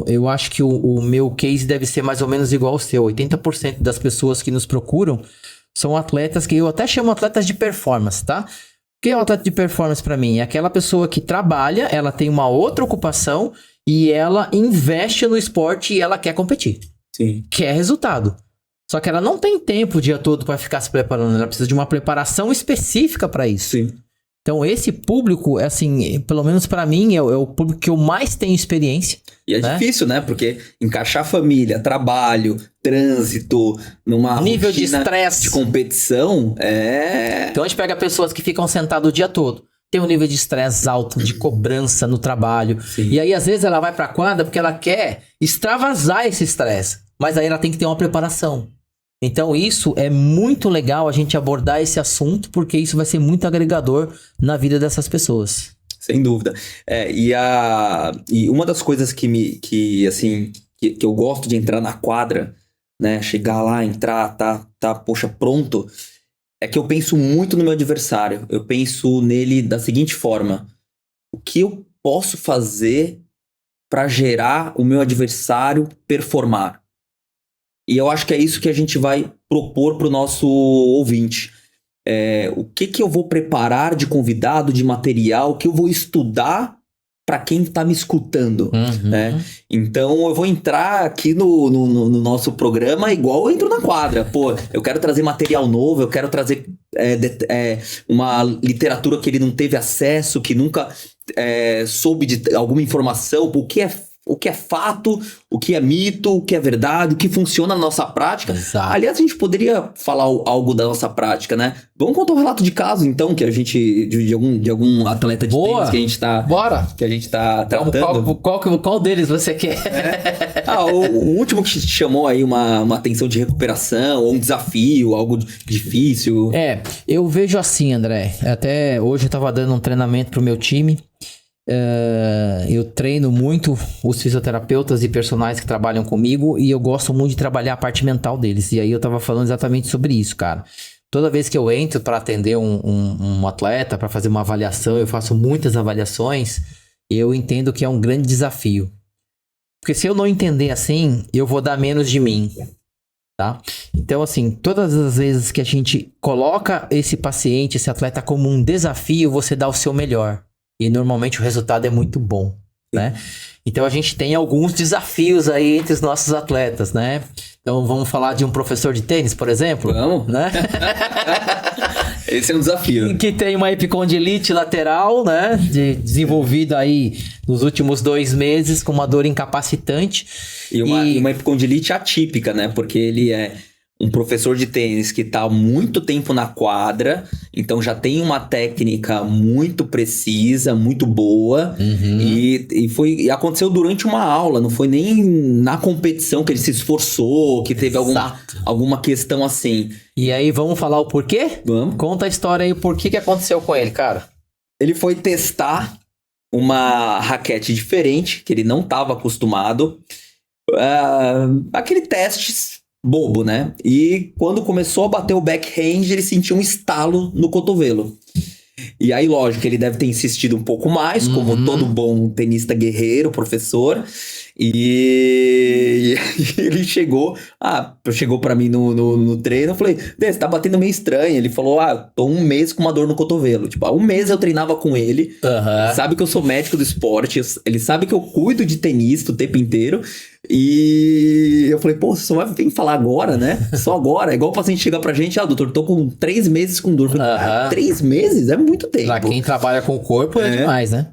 [SPEAKER 1] Eu acho que o meu case deve ser mais ou menos igual ao seu. 80% das pessoas que nos procuram são atletas que eu até chamo atletas de performance, tá? O que é um atleta de performance para mim? É aquela pessoa que trabalha, ela tem uma outra ocupação e ela investe no esporte e ela quer competir.
[SPEAKER 2] Sim.
[SPEAKER 1] Quer resultado. Só que ela não tem tempo o dia todo para ficar se preparando. Ela precisa de uma preparação específica para isso.
[SPEAKER 2] Sim.
[SPEAKER 1] Então, esse público, assim, pelo menos para mim, é o público que eu mais tenho experiência.
[SPEAKER 2] E é difícil, né? Porque encaixar família, trabalho, trânsito, numa
[SPEAKER 1] nível de
[SPEAKER 2] rotina
[SPEAKER 1] estresse,
[SPEAKER 2] de competição,
[SPEAKER 1] Então, a gente pega pessoas que ficam sentadas o dia todo. Tem um nível de estresse alto, de cobrança no trabalho.
[SPEAKER 2] Sim.
[SPEAKER 1] E aí, às vezes, ela vai pra quadra porque ela quer extravasar esse estresse. Mas aí ela tem que ter uma preparação. Então, isso é muito legal a gente abordar esse assunto, porque isso vai ser muito agregador na vida dessas pessoas.
[SPEAKER 2] Sem dúvida. E uma das coisas que eu gosto de entrar na quadra, né? Chegar lá, entrar, poxa, pronto. É que eu penso muito no meu adversário. Eu penso nele da seguinte forma: o que eu posso fazer para gerar o meu adversário performar? E eu acho que é isso que a gente vai propor para o nosso ouvinte. O que eu vou preparar de convidado, de material, o que eu vou estudar para quem está me escutando. Né? Então eu vou entrar aqui no nosso programa igual eu entro na quadra. Pô, eu quero trazer material novo, eu quero trazer uma literatura que ele não teve acesso, que nunca soube de alguma informação, o que é fato, o que é mito, o que é verdade, o que funciona na nossa prática.
[SPEAKER 1] Exato.
[SPEAKER 2] Aliás, a gente poderia falar algo da nossa prática, né? Vamos contar um relato de caso, então, que a gente de algum atleta de tênis que a gente tá...
[SPEAKER 1] Bora!
[SPEAKER 2] Que a gente tá tratando.
[SPEAKER 1] Qual deles você quer?
[SPEAKER 2] O último que te chamou aí uma atenção de recuperação, ou um desafio, algo difícil.
[SPEAKER 1] Eu vejo assim, André. Até hoje eu tava dando um treinamento pro meu time. Eu treino muito os fisioterapeutas e personagens que trabalham comigo e eu gosto muito de trabalhar a parte mental deles. E aí eu tava falando exatamente sobre isso, cara. Toda vez que eu entro para atender um atleta, para fazer uma avaliação, eu faço muitas avaliações eu entendo que é um grande desafio. Porque se eu não entender assim, eu vou dar menos de mim, tá? Então, assim, todas as vezes que a gente coloca esse paciente, esse atleta como um desafio, você dá o seu melhor. E normalmente o resultado é muito bom, né? Então a gente tem alguns desafios aí entre os nossos atletas, né? Então vamos falar de um professor de tênis, por exemplo?
[SPEAKER 2] Vamos.
[SPEAKER 1] Né?
[SPEAKER 2] Esse é um desafio.
[SPEAKER 1] Que tem uma epicondilite lateral, né? Desenvolvida aí nos últimos 2 meses com uma dor incapacitante.
[SPEAKER 2] E uma epicondilite atípica, né? Porque ele é um professor de tênis que está há muito tempo na quadra, então já tem uma técnica muito precisa, muito boa, e aconteceu durante uma aula, não foi nem na competição que ele se esforçou, que teve alguma questão assim.
[SPEAKER 1] E aí, vamos falar o porquê?
[SPEAKER 2] Vamos.
[SPEAKER 1] Conta a história aí, por que aconteceu com ele, cara?
[SPEAKER 2] Ele foi testar uma raquete diferente, que ele não estava acostumado, aquele teste bobo, né? E quando começou a bater o backhand, ele sentiu um estalo no cotovelo. E aí, lógico, ele deve ter insistido um pouco mais, como todo bom tenista guerreiro, professor. E ele chegou pra mim no treino, eu falei, você tá batendo meio estranho. Ele falou, tô 1 mês com uma dor no cotovelo. Tipo, há 1 mês eu treinava com ele, sabe que eu sou médico do esporte, ele sabe que eu cuido de tenista o tempo inteiro. E eu falei, pô, você só vai vir falar agora, né? Só agora. É igual o paciente chegar pra gente, doutor, tô com 3 meses com dor. Eu falei, 3 meses? É muito tempo.
[SPEAKER 1] Pra quem trabalha com o corpo é demais, né?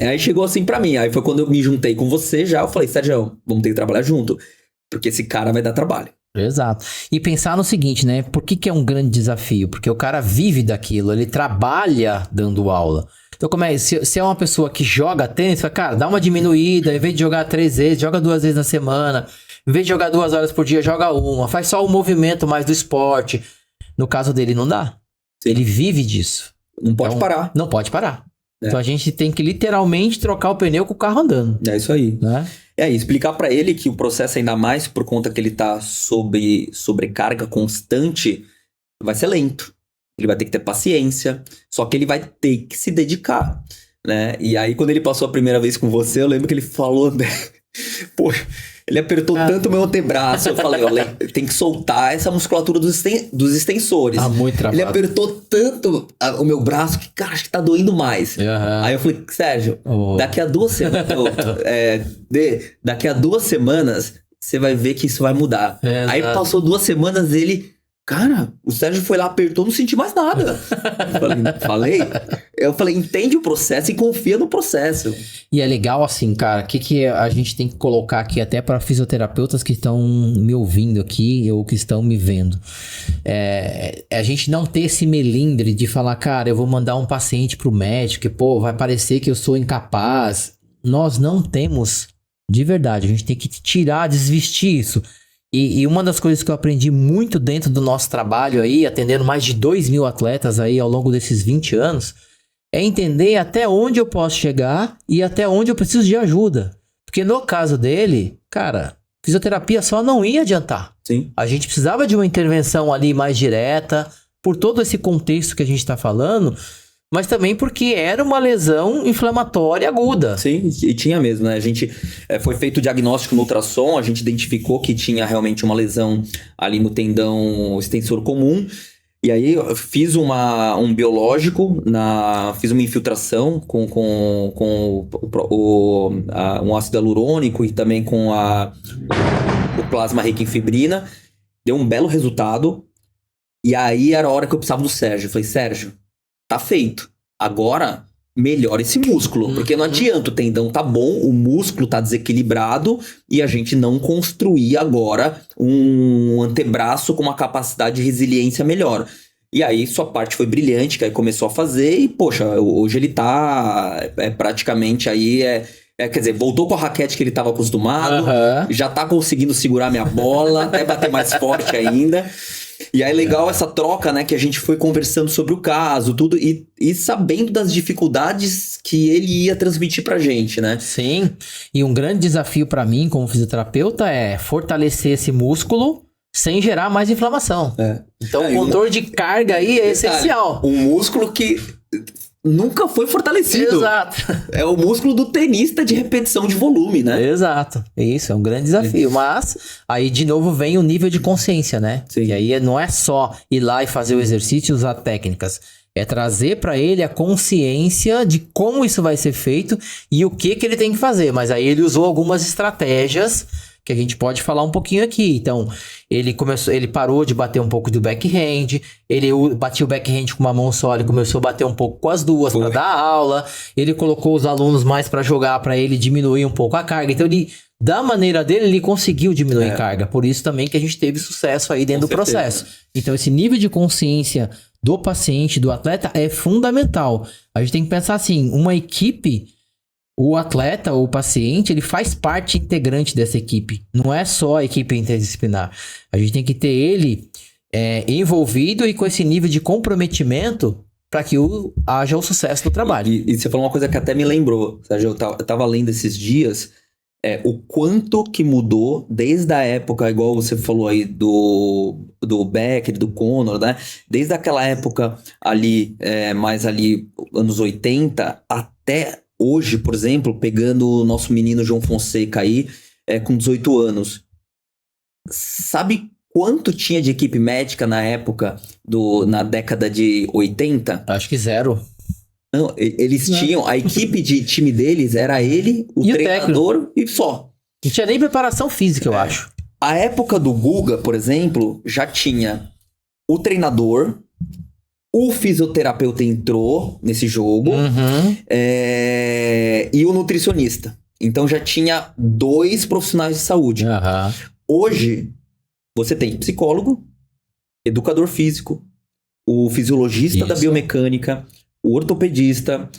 [SPEAKER 2] Aí chegou assim pra mim, aí foi quando eu me juntei com você eu falei, Sérgio, vamos ter que trabalhar junto, porque esse cara vai dar trabalho.
[SPEAKER 1] Exato. E pensar no seguinte, né? Por que é um grande desafio? Porque o cara vive daquilo, ele trabalha dando aula. Então, como é? Se é uma pessoa que joga tênis, fala, cara, dá uma diminuída, em vez de jogar 3 vezes, joga 2 vezes na semana. Em vez de jogar 2 horas por dia, joga 1. Faz só o movimento mais do esporte. No caso dele, não dá. Sim. Ele vive disso.
[SPEAKER 2] Não pode parar.
[SPEAKER 1] Não pode parar. Então a gente tem que literalmente trocar o pneu com o carro andando.
[SPEAKER 2] É isso aí.
[SPEAKER 1] Né?
[SPEAKER 2] Explicar pra ele que o processo, ainda mais por conta que ele tá sob sobrecarga constante, vai ser lento. Ele vai ter que ter paciência, só que ele vai ter que se dedicar, né? E aí, quando ele passou a primeira vez com você, eu lembro que ele falou, né? Pô, ele apertou tanto o meu antebraço, eu falei, olha, tem que soltar essa musculatura dos extensores.
[SPEAKER 1] Muito trabalho.
[SPEAKER 2] Ele apertou tanto o meu braço que, cara, acho que tá doendo mais. Aí eu falei, Sérgio, daqui a 2 semanas, daqui a 2 semanas, você vai ver que isso vai mudar. Aí passou 2 semanas, cara, o Sérgio foi lá, apertou, não senti mais nada. Eu falei, entende o processo e confia no processo.
[SPEAKER 1] E é legal assim, cara, o que a gente tem que colocar aqui até para fisioterapeutas que estão me ouvindo aqui ou que estão me vendo. A gente não ter esse melindre de falar, cara, eu vou mandar um paciente pro médico, pô, vai parecer que eu sou incapaz. Nós não temos, de verdade, a gente tem que tirar, desvestir isso. E uma das coisas que eu aprendi muito dentro do nosso trabalho aí, atendendo mais de 2.000 atletas aí ao longo desses 20 anos, é entender até onde eu posso chegar e até onde eu preciso de ajuda. Porque no caso dele, cara, fisioterapia só não ia adiantar.
[SPEAKER 2] Sim.
[SPEAKER 1] A gente precisava de uma intervenção ali mais direta, por todo esse contexto que a gente está falando, mas também porque era uma lesão inflamatória aguda.
[SPEAKER 2] Sim, e tinha mesmo, né? A gente foi feito o diagnóstico no ultrassom, a gente identificou que tinha realmente uma lesão ali no tendão extensor comum. E aí eu fiz um biológico, fiz uma infiltração com um ácido hialurônico e também com o plasma rico em fibrina. Deu um belo resultado. E aí era a hora que eu precisava do Sérgio. Eu falei, Sérgio, tá feito. Agora, melhora esse músculo. Porque não adianta, o tendão tá bom, o músculo tá desequilibrado e a gente não construir agora um antebraço com uma capacidade de resiliência melhor. E aí, sua parte foi brilhante, que aí começou a fazer e, poxa, hoje ele tá praticamente aí... quer dizer, voltou com a raquete que ele estava acostumado, já tá conseguindo segurar minha bola, até bater mais forte ainda. E aí legal essa troca, né, que a gente foi conversando sobre o caso, tudo, e sabendo das dificuldades que ele ia transmitir pra gente, né?
[SPEAKER 1] Sim, e um grande desafio pra mim como fisioterapeuta é fortalecer esse músculo sem gerar mais inflamação. Então o controle de carga aí é essencial.
[SPEAKER 2] Um músculo que nunca foi fortalecido.
[SPEAKER 1] Exato.
[SPEAKER 2] É o músculo do tenista de repetição de volume, né?
[SPEAKER 1] Exato. Isso, é um grande desafio. Mas aí, de novo, vem o nível de consciência, né?
[SPEAKER 2] Sim.
[SPEAKER 1] E aí não é só ir lá e fazer o exercício e usar técnicas. É trazer para ele a consciência de como isso vai ser feito e o que ele tem que fazer. Mas aí ele usou algumas estratégias que a gente pode falar um pouquinho aqui. Então, ele parou de bater um pouco do backhand, ele batia o backhand com uma mão só, ele começou a bater um pouco com as duas para dar aula, ele colocou os alunos mais para jogar, para ele diminuir um pouco a carga. Então, da maneira dele, ele conseguiu diminuir a carga. Por isso também que a gente teve sucesso aí dentro do processo. Então, esse nível de consciência do paciente, do atleta, é fundamental. A gente tem que pensar assim, uma equipe... O atleta ou o paciente, ele faz parte integrante dessa equipe. Não é só a equipe interdisciplinar. A gente tem que ter ele envolvido e com esse nível de comprometimento para que haja o sucesso do trabalho.
[SPEAKER 2] E você falou uma coisa que até me lembrou, Sérgio. Eu tava lendo esses dias o quanto que mudou desde a época, igual você falou aí do Becker, do Conor, né? Desde aquela época ali, mais ali, anos 80, até... Hoje, por exemplo, pegando o nosso menino João Fonseca aí, com 18 anos. Sabe quanto tinha de equipe médica na época, na década de 80?
[SPEAKER 1] Acho que 0.
[SPEAKER 2] Não, eles tinham, a equipe de time deles era ele, o treinador e só.
[SPEAKER 1] Não tinha nem preparação física, eu acho.
[SPEAKER 2] A época do Guga, por exemplo, já tinha o treinador... O fisioterapeuta entrou nesse jogo e o nutricionista. Então já tinha 2 profissionais de saúde. Hoje, você tem psicólogo, educador físico, o fisiologista da biomecânica, o ortopedista,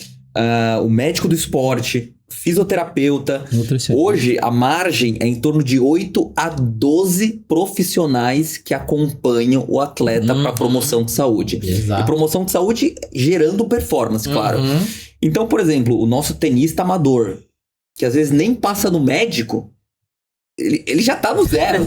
[SPEAKER 2] o médico do esporte, fisioterapeuta. Hoje, a margem é em torno de 8 a 12 profissionais que acompanham o atleta para promoção de saúde.
[SPEAKER 1] Exato.
[SPEAKER 2] E promoção de saúde gerando performance, claro. Então, por exemplo, o nosso tenista amador, que às vezes nem passa no médico, ele já tá no zero,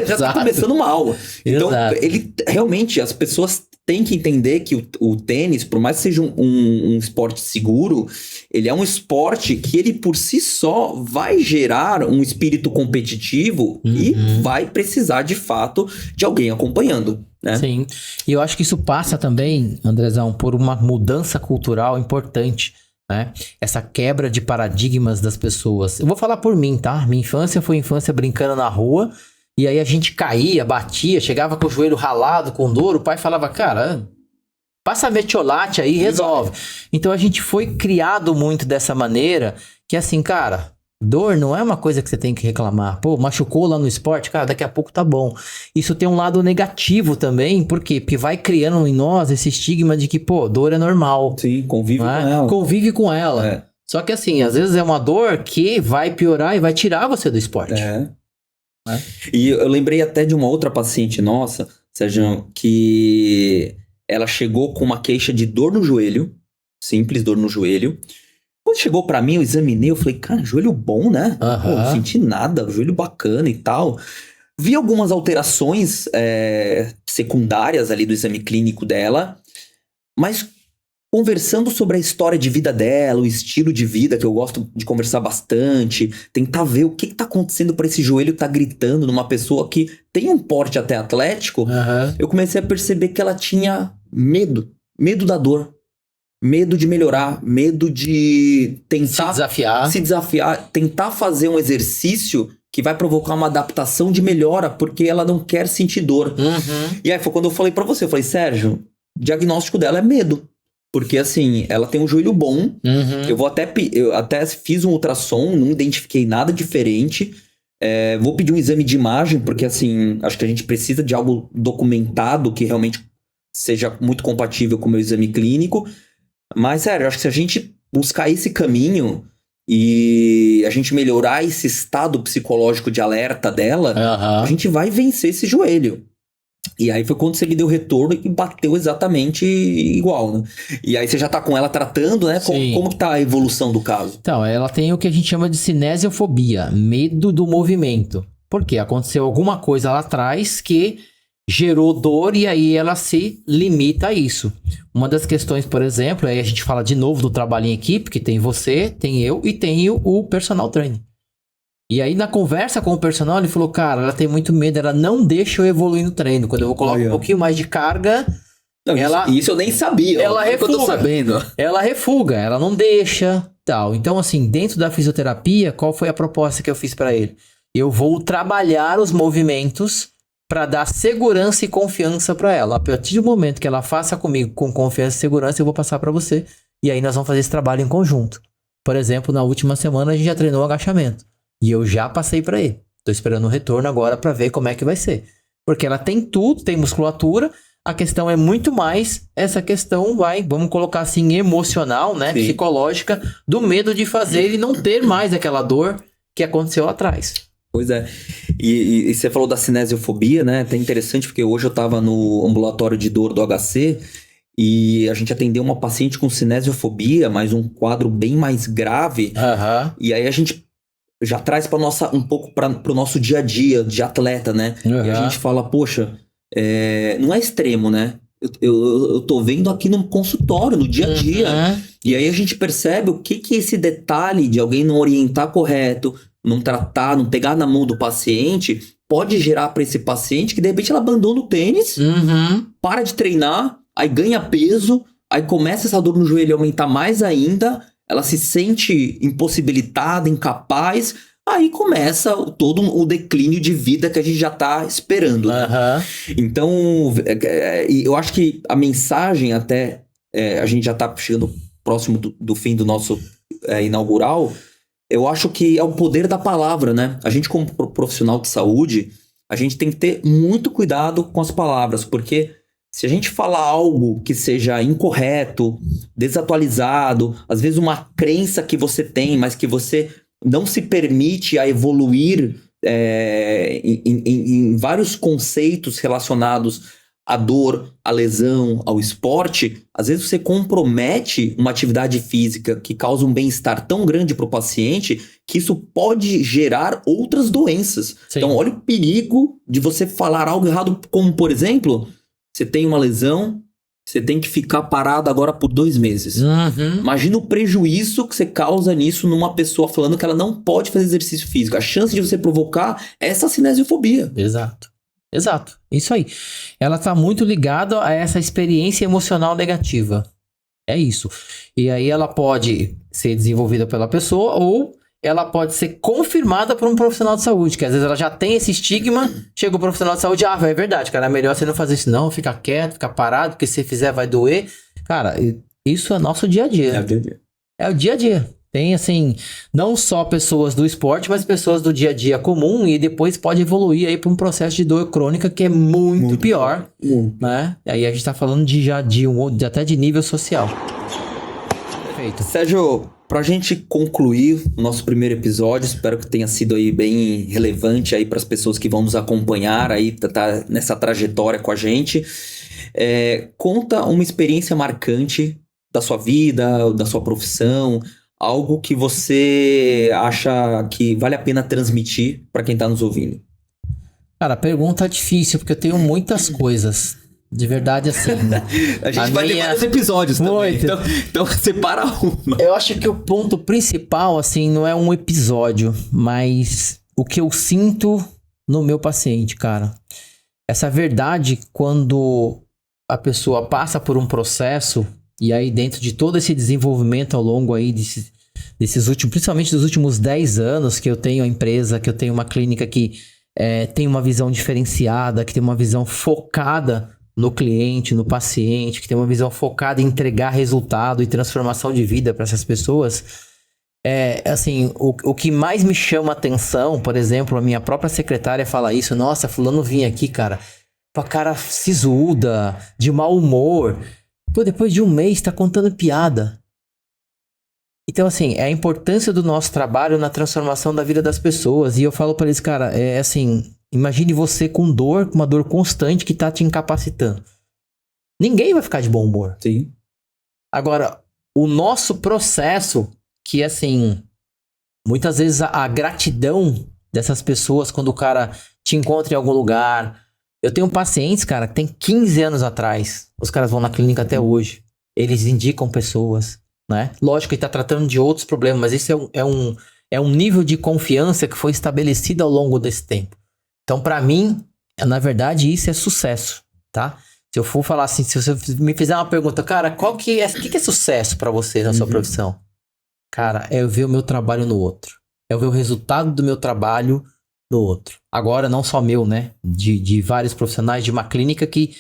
[SPEAKER 2] já tá começando mal. Então, ele realmente, as pessoas têm que entender que o tênis, por mais que seja um esporte seguro, ele é um esporte que ele por si só vai gerar um espírito competitivo e vai precisar de fato de alguém acompanhando, né?
[SPEAKER 1] Sim, e eu acho que isso passa também, Andrezão, por uma mudança cultural importante, né? Essa quebra de paradigmas das pessoas. Eu vou falar por mim, tá? Minha infância foi infância brincando na rua, e aí a gente caía, batia, chegava com o joelho ralado, com dor, o pai falava, cara, passa metiolate aí e resolve. Então a gente foi criado muito dessa maneira, que assim, cara, dor não é uma coisa que você tem que reclamar. Pô, machucou lá no esporte, cara, daqui a pouco tá bom. Isso tem um lado negativo também, por quê? Porque vai criando em nós esse estigma de que, pô, dor é normal.
[SPEAKER 2] Sim, convive com ela.
[SPEAKER 1] Convive com ela. Só que assim, às vezes é uma dor que vai piorar e vai tirar você do esporte.
[SPEAKER 2] E eu lembrei até de uma outra paciente nossa, Sérgio, que ela chegou com uma queixa de dor no joelho, simples dor no joelho. Quando chegou pra mim, eu examinei, eu falei, cara, joelho bom, né? Pô, não senti nada, joelho bacana e tal. Vi algumas alterações secundárias ali do exame clínico dela, mas conversando sobre a história de vida dela, o estilo de vida, que eu gosto de conversar bastante, tentar ver o que tá acontecendo para esse joelho tá gritando numa pessoa que tem um porte até atlético, eu comecei a perceber que ela tinha medo da dor. Medo de melhorar, medo de tentar se desafiar, tentar fazer um exercício que vai provocar uma adaptação de melhora, porque ela não quer sentir dor. E aí foi quando eu falei pra você, eu falei, Sérgio, o diagnóstico dela é medo. Porque assim, ela tem um joelho bom, eu até fiz um ultrassom, não identifiquei nada diferente. Vou pedir um exame de imagem, porque assim, acho que a gente precisa de algo documentado que realmente seja muito compatível com o meu exame clínico. Mas, sério, acho que se a gente buscar esse caminho e a gente melhorar esse estado psicológico de alerta dela, a gente vai vencer esse joelho. E aí foi quando você me deu retorno e bateu exatamente igual, né? E aí você já tá com ela tratando, né? Como que tá a evolução do caso?
[SPEAKER 1] Então, ela tem o que a gente chama de cinesiofobia, medo do movimento. Por quê? Aconteceu alguma coisa lá atrás que gerou dor e aí ela se limita a isso. Uma das questões, por exemplo, aí a gente fala de novo do trabalho em equipe, que tem você, tem eu e tem o personal trainer. E aí na conversa com o personal, ele falou, cara, ela tem muito medo, ela não deixa eu evoluir no treino. Quando eu vou colocar um pouquinho mais de carga,
[SPEAKER 2] não, isso eu nem sabia.
[SPEAKER 1] Ela refuga.
[SPEAKER 2] Eu tô sabendo.
[SPEAKER 1] Ela refuga, ela não deixa, tal. Então assim, dentro da fisioterapia, qual foi a proposta que eu fiz para ele? Eu vou trabalhar os movimentos para dar segurança e confiança para ela. A partir do momento que ela faça comigo com confiança e segurança, eu vou passar para você. E aí nós vamos fazer esse trabalho em conjunto. Por exemplo, na última semana a gente já treinou agachamento. E eu já passei para ele. Tô esperando o retorno agora para ver como é que vai ser. Porque ela tem tudo, tem musculatura. A questão é muito mais essa questão, vamos colocar assim, emocional, né? Sim. Psicológica, do medo de fazer e não ter mais aquela dor que aconteceu lá atrás.
[SPEAKER 2] Pois é. E você falou da cinesiofobia, né? Até interessante, porque hoje eu tava no ambulatório de dor do HC e a gente atendeu uma paciente com cinesiofobia, mas um quadro bem mais grave. E aí a gente já traz um pouco para o nosso dia a dia de atleta, né? E a gente fala, poxa, não é extremo, né? Eu tô vendo aqui no consultório, no dia a dia. E aí a gente percebe o que esse detalhe de alguém não orientar correto, não tratar, não pegar na mão do paciente, pode gerar para esse paciente que de repente ela abandona o tênis, para de treinar, aí ganha peso, aí começa essa dor no joelho a aumentar mais ainda, ela se sente impossibilitada, incapaz, aí começa todo o declínio de vida que a gente já tá esperando. Então, eu acho que a mensagem até, a gente já tá chegando próximo do fim do nosso inaugural. Eu acho que é o poder da palavra, né? A gente, como profissional de saúde, a gente tem que ter muito cuidado com as palavras, porque se a gente falar algo que seja incorreto, desatualizado, às vezes uma crença que você tem, mas que você não se permite a evoluir em vários conceitos relacionados à dor, à lesão, ao esporte, às vezes você compromete uma atividade física que causa um bem-estar tão grande para o paciente que isso pode gerar outras doenças. Sim. Então, olha o perigo de você falar algo errado, como, por exemplo, você tem uma lesão, você tem que ficar parado agora por 2 meses. Imagina o prejuízo que você causa nisso numa pessoa falando que ela não pode fazer exercício físico. A chance de você provocar é essa cinesiofobia.
[SPEAKER 1] Exato, isso aí. Ela tá muito ligada a essa experiência emocional negativa. É isso. E aí ela pode ser desenvolvida pela pessoa ou ela pode ser confirmada por um profissional de saúde, que às vezes ela já tem esse estigma, chega o profissional de saúde, é verdade, cara, é melhor você não fazer isso não, ficar quieto, ficar parado, porque se fizer vai doer. Cara, isso é nosso dia a dia. É o dia a dia. Tem, assim, não só pessoas do esporte, mas pessoas do dia a dia comum e depois pode evoluir aí para um processo de dor crônica que é muito pior, né? Aí a gente tá falando de até de nível social. Perfeito.
[SPEAKER 2] Sérgio, pra gente concluir o nosso primeiro episódio, espero que tenha sido aí bem relevante aí para as pessoas que vão nos acompanhar aí, tá nessa trajetória com a gente. Conta uma experiência marcante da sua vida, da sua profissão, algo que você acha que vale a pena transmitir para quem tá nos ouvindo.
[SPEAKER 1] Cara, a pergunta é difícil, porque eu tenho muitas coisas. De verdade, assim.
[SPEAKER 2] A gente vai ter vários episódios também. Então separa uma.
[SPEAKER 1] Eu acho que o ponto principal, assim, não é um episódio, mas o que eu sinto no meu paciente, cara. Essa verdade, quando a pessoa passa por um processo, e aí dentro de todo esse desenvolvimento ao longo aí desses últimos, principalmente dos últimos 10 anos que eu tenho a empresa, que eu tenho uma clínica que tem uma visão diferenciada, que tem uma visão focada no cliente, no paciente, que tem uma visão focada em entregar resultado e transformação de vida para essas pessoas. Assim, o que mais me chama atenção, por exemplo, a minha própria secretária fala isso, nossa, fulano vinha aqui, cara, com a cara sisuda, de mau humor. Pô, depois de um mês tá contando piada. Então, assim, é a importância do nosso trabalho na transformação da vida das pessoas. E eu falo para eles, cara, assim, imagine você com dor, com uma dor constante que tá te incapacitando. Ninguém vai ficar de bom humor.
[SPEAKER 2] Sim.
[SPEAKER 1] Agora, o nosso processo, que assim, muitas vezes a gratidão dessas pessoas quando o cara te encontra em algum lugar, Eu tenho pacientes, cara, que tem 15 anos atrás. Os caras vão na clínica até hoje. Eles indicam pessoas, né? Lógico que tá tratando de outros problemas, mas isso é um nível de confiança que foi estabelecido ao longo desse tempo. Então, pra mim, na verdade, isso é sucesso, tá? Se eu for falar assim, se você me fizer uma pergunta, cara, o que é sucesso pra você na sua profissão? Cara, é eu ver o meu trabalho no outro. É eu ver o resultado do meu trabalho no outro. Agora, não só meu, né? De vários profissionais de uma clínica que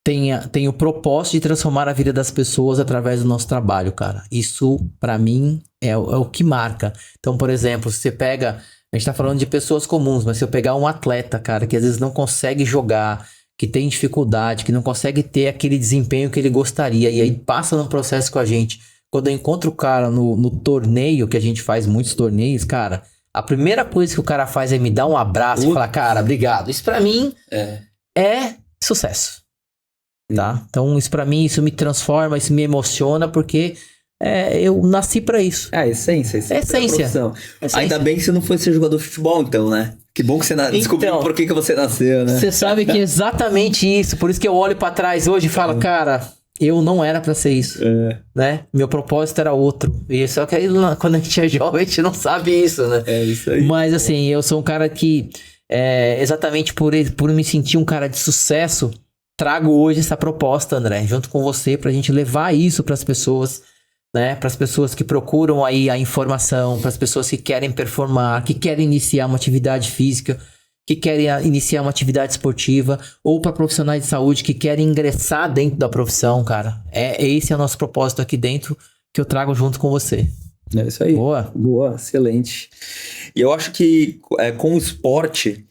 [SPEAKER 1] tem o propósito de transformar a vida das pessoas através do nosso trabalho, cara. Isso, pra mim, é o que marca. Então, por exemplo, se você pega... A gente tá falando de pessoas comuns, mas se eu pegar um atleta, cara, que às vezes não consegue jogar, que tem dificuldade, que não consegue ter aquele desempenho que ele gostaria, e aí passa num processo com a gente. Quando eu encontro o cara no torneio, que a gente faz muitos torneios, cara, a primeira coisa que o cara faz é me dar um abraço e falar, cara, obrigado. Isso pra mim é sucesso. Tá? Então, isso pra mim, isso me transforma, isso me emociona, porque eu nasci pra isso.
[SPEAKER 2] É a essência.
[SPEAKER 1] É essência.
[SPEAKER 2] Ainda bem que você não foi ser jogador de futebol, então, né? Que bom que você descobriu por que você nasceu, né?
[SPEAKER 1] Você sabe que é exatamente isso. Por isso que eu olho pra trás hoje e falo, cara, eu não era pra ser isso. Né? Meu propósito era outro. E só que aí, quando a gente é jovem, a gente não sabe isso, né?
[SPEAKER 2] É isso aí.
[SPEAKER 1] Mas assim, eu sou um cara que, exatamente por me sentir um cara de sucesso, trago hoje essa proposta, André, junto com você, pra gente levar isso pras pessoas, né? Para as pessoas que procuram aí a informação, para as pessoas que querem performar, que querem iniciar uma atividade física, que querem iniciar uma atividade esportiva, ou para profissionais de saúde que querem ingressar dentro da profissão, cara. Esse é o nosso propósito aqui dentro, que eu trago junto com você.
[SPEAKER 2] É isso aí.
[SPEAKER 1] Boa,
[SPEAKER 2] excelente. E eu acho que com o esporte,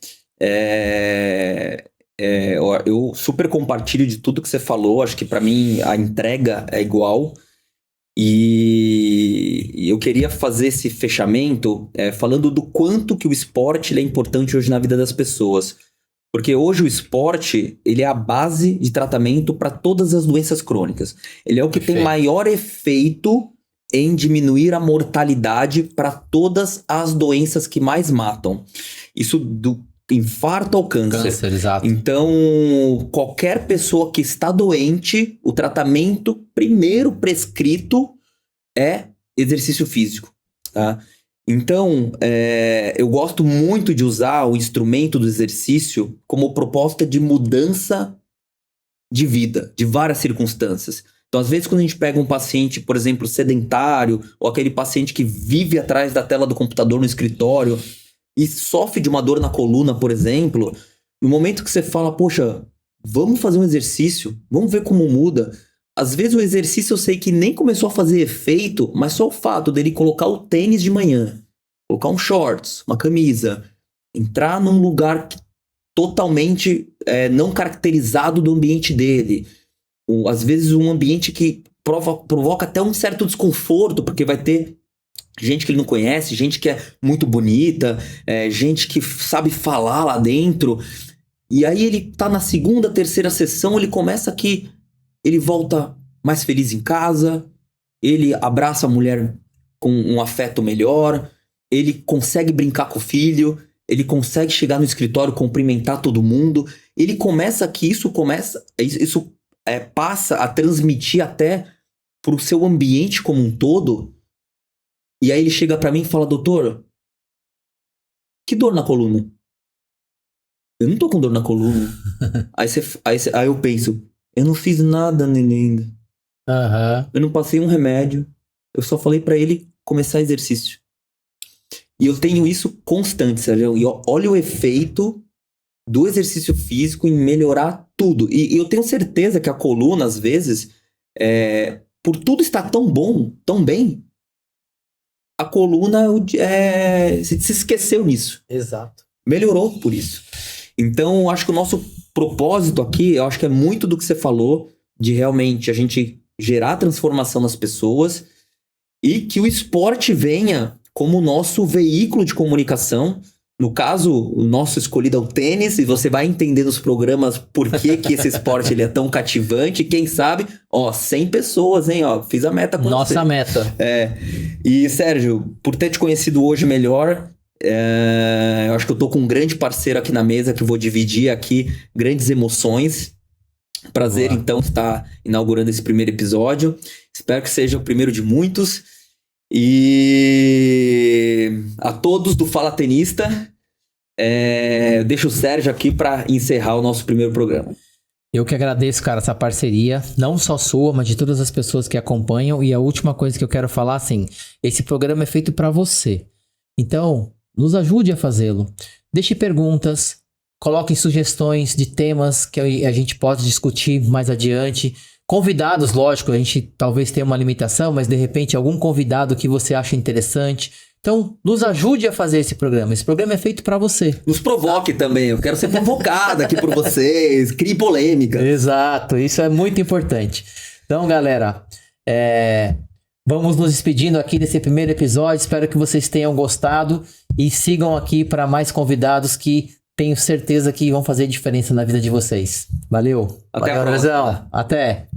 [SPEAKER 2] eu super compartilho de tudo que você falou. Acho que para mim a entrega é igual. E eu queria fazer esse fechamento falando do quanto que o esporte ele é importante hoje na vida das pessoas. Porque hoje o esporte ele é a base de tratamento para todas as doenças crônicas. Ele é o que tem maior efeito em diminuir a mortalidade para todas as doenças que mais matam. Isso do infarto ao câncer.
[SPEAKER 1] Exato.
[SPEAKER 2] Então, qualquer pessoa que está doente, o tratamento primeiro prescrito é exercício físico, tá? Então, eu gosto muito de usar o instrumento do exercício como proposta de mudança de vida, de várias circunstâncias. Então, às vezes, quando a gente pega um paciente, por exemplo, sedentário, ou aquele paciente que vive atrás da tela do computador no escritório e sofre de uma dor na coluna, por exemplo, no momento que você fala, poxa, vamos fazer um exercício, vamos ver como muda. Às vezes o exercício eu sei que nem começou a fazer efeito, mas só o fato dele colocar o tênis de manhã, colocar um shorts, uma camisa, entrar num lugar totalmente não caracterizado do ambiente dele. Às vezes um ambiente que provoca até um certo desconforto, porque vai ter gente que ele não conhece, gente que é muito bonita, gente que sabe falar lá dentro. E aí ele tá na segunda, terceira sessão, ele começa que ele volta mais feliz em casa, ele abraça a mulher com um afeto melhor, ele consegue brincar com o filho, ele consegue chegar no escritório, cumprimentar todo mundo. Ele começa que isso passa a transmitir até pro seu ambiente como um todo. E aí ele chega pra mim e fala, doutor, que dor na coluna? Eu não tô com dor na coluna. aí eu penso, eu não fiz nada nele ainda. Eu não passei um remédio. Eu só falei pra ele começar exercício. E eu tenho isso constante, Sérgio. E olha o efeito do exercício físico em melhorar tudo. E eu tenho certeza que a coluna, às vezes, por tudo estar tão bom, tão bem, a coluna se esqueceu nisso.
[SPEAKER 1] Exato.
[SPEAKER 2] Melhorou por isso. Então, acho que o nosso propósito aqui, eu acho que é muito do que você falou, de realmente a gente gerar transformação nas pessoas e que o esporte venha como o nosso veículo de comunicação. No caso, o nosso escolhido é o tênis, e você vai entender nos programas por que esse esporte ele é tão cativante. Quem sabe, 100 pessoas, hein? Fiz a meta com você.
[SPEAKER 1] Nossa meta.
[SPEAKER 2] E, Sérgio, por ter te conhecido hoje melhor, Eu acho que eu tô com um grande parceiro aqui na mesa que eu vou dividir aqui grandes emoções. Prazer,
[SPEAKER 1] Boa.
[SPEAKER 2] então, estar inaugurando esse primeiro episódio. Espero que seja o primeiro de muitos. E a todos do Fala Tenista, deixo o Sérgio aqui para encerrar o nosso primeiro programa.
[SPEAKER 1] Eu que agradeço, cara, essa parceria, não só sua, mas de todas as pessoas que acompanham. E a última coisa que eu quero falar, assim, esse programa é feito para você. Então, nos ajude a fazê-lo. Deixe perguntas, coloquem sugestões de temas que a gente pode discutir mais adiante. Convidados, lógico, a gente talvez tenha uma limitação, mas de repente algum convidado que você acha interessante. Então, nos ajude a fazer esse programa. Esse programa é feito para você.
[SPEAKER 2] Nos provoque também. Eu quero ser provocado aqui por vocês. Crie polêmica.
[SPEAKER 1] Exato, isso é muito importante. Então, galera, vamos nos despedindo aqui desse primeiro episódio. Espero que vocês tenham gostado e sigam aqui para mais convidados que tenho certeza que vão fazer diferença na vida de vocês. Valeu.
[SPEAKER 2] Até a
[SPEAKER 1] Valeu,
[SPEAKER 2] próxima.
[SPEAKER 1] Andrezão. Até.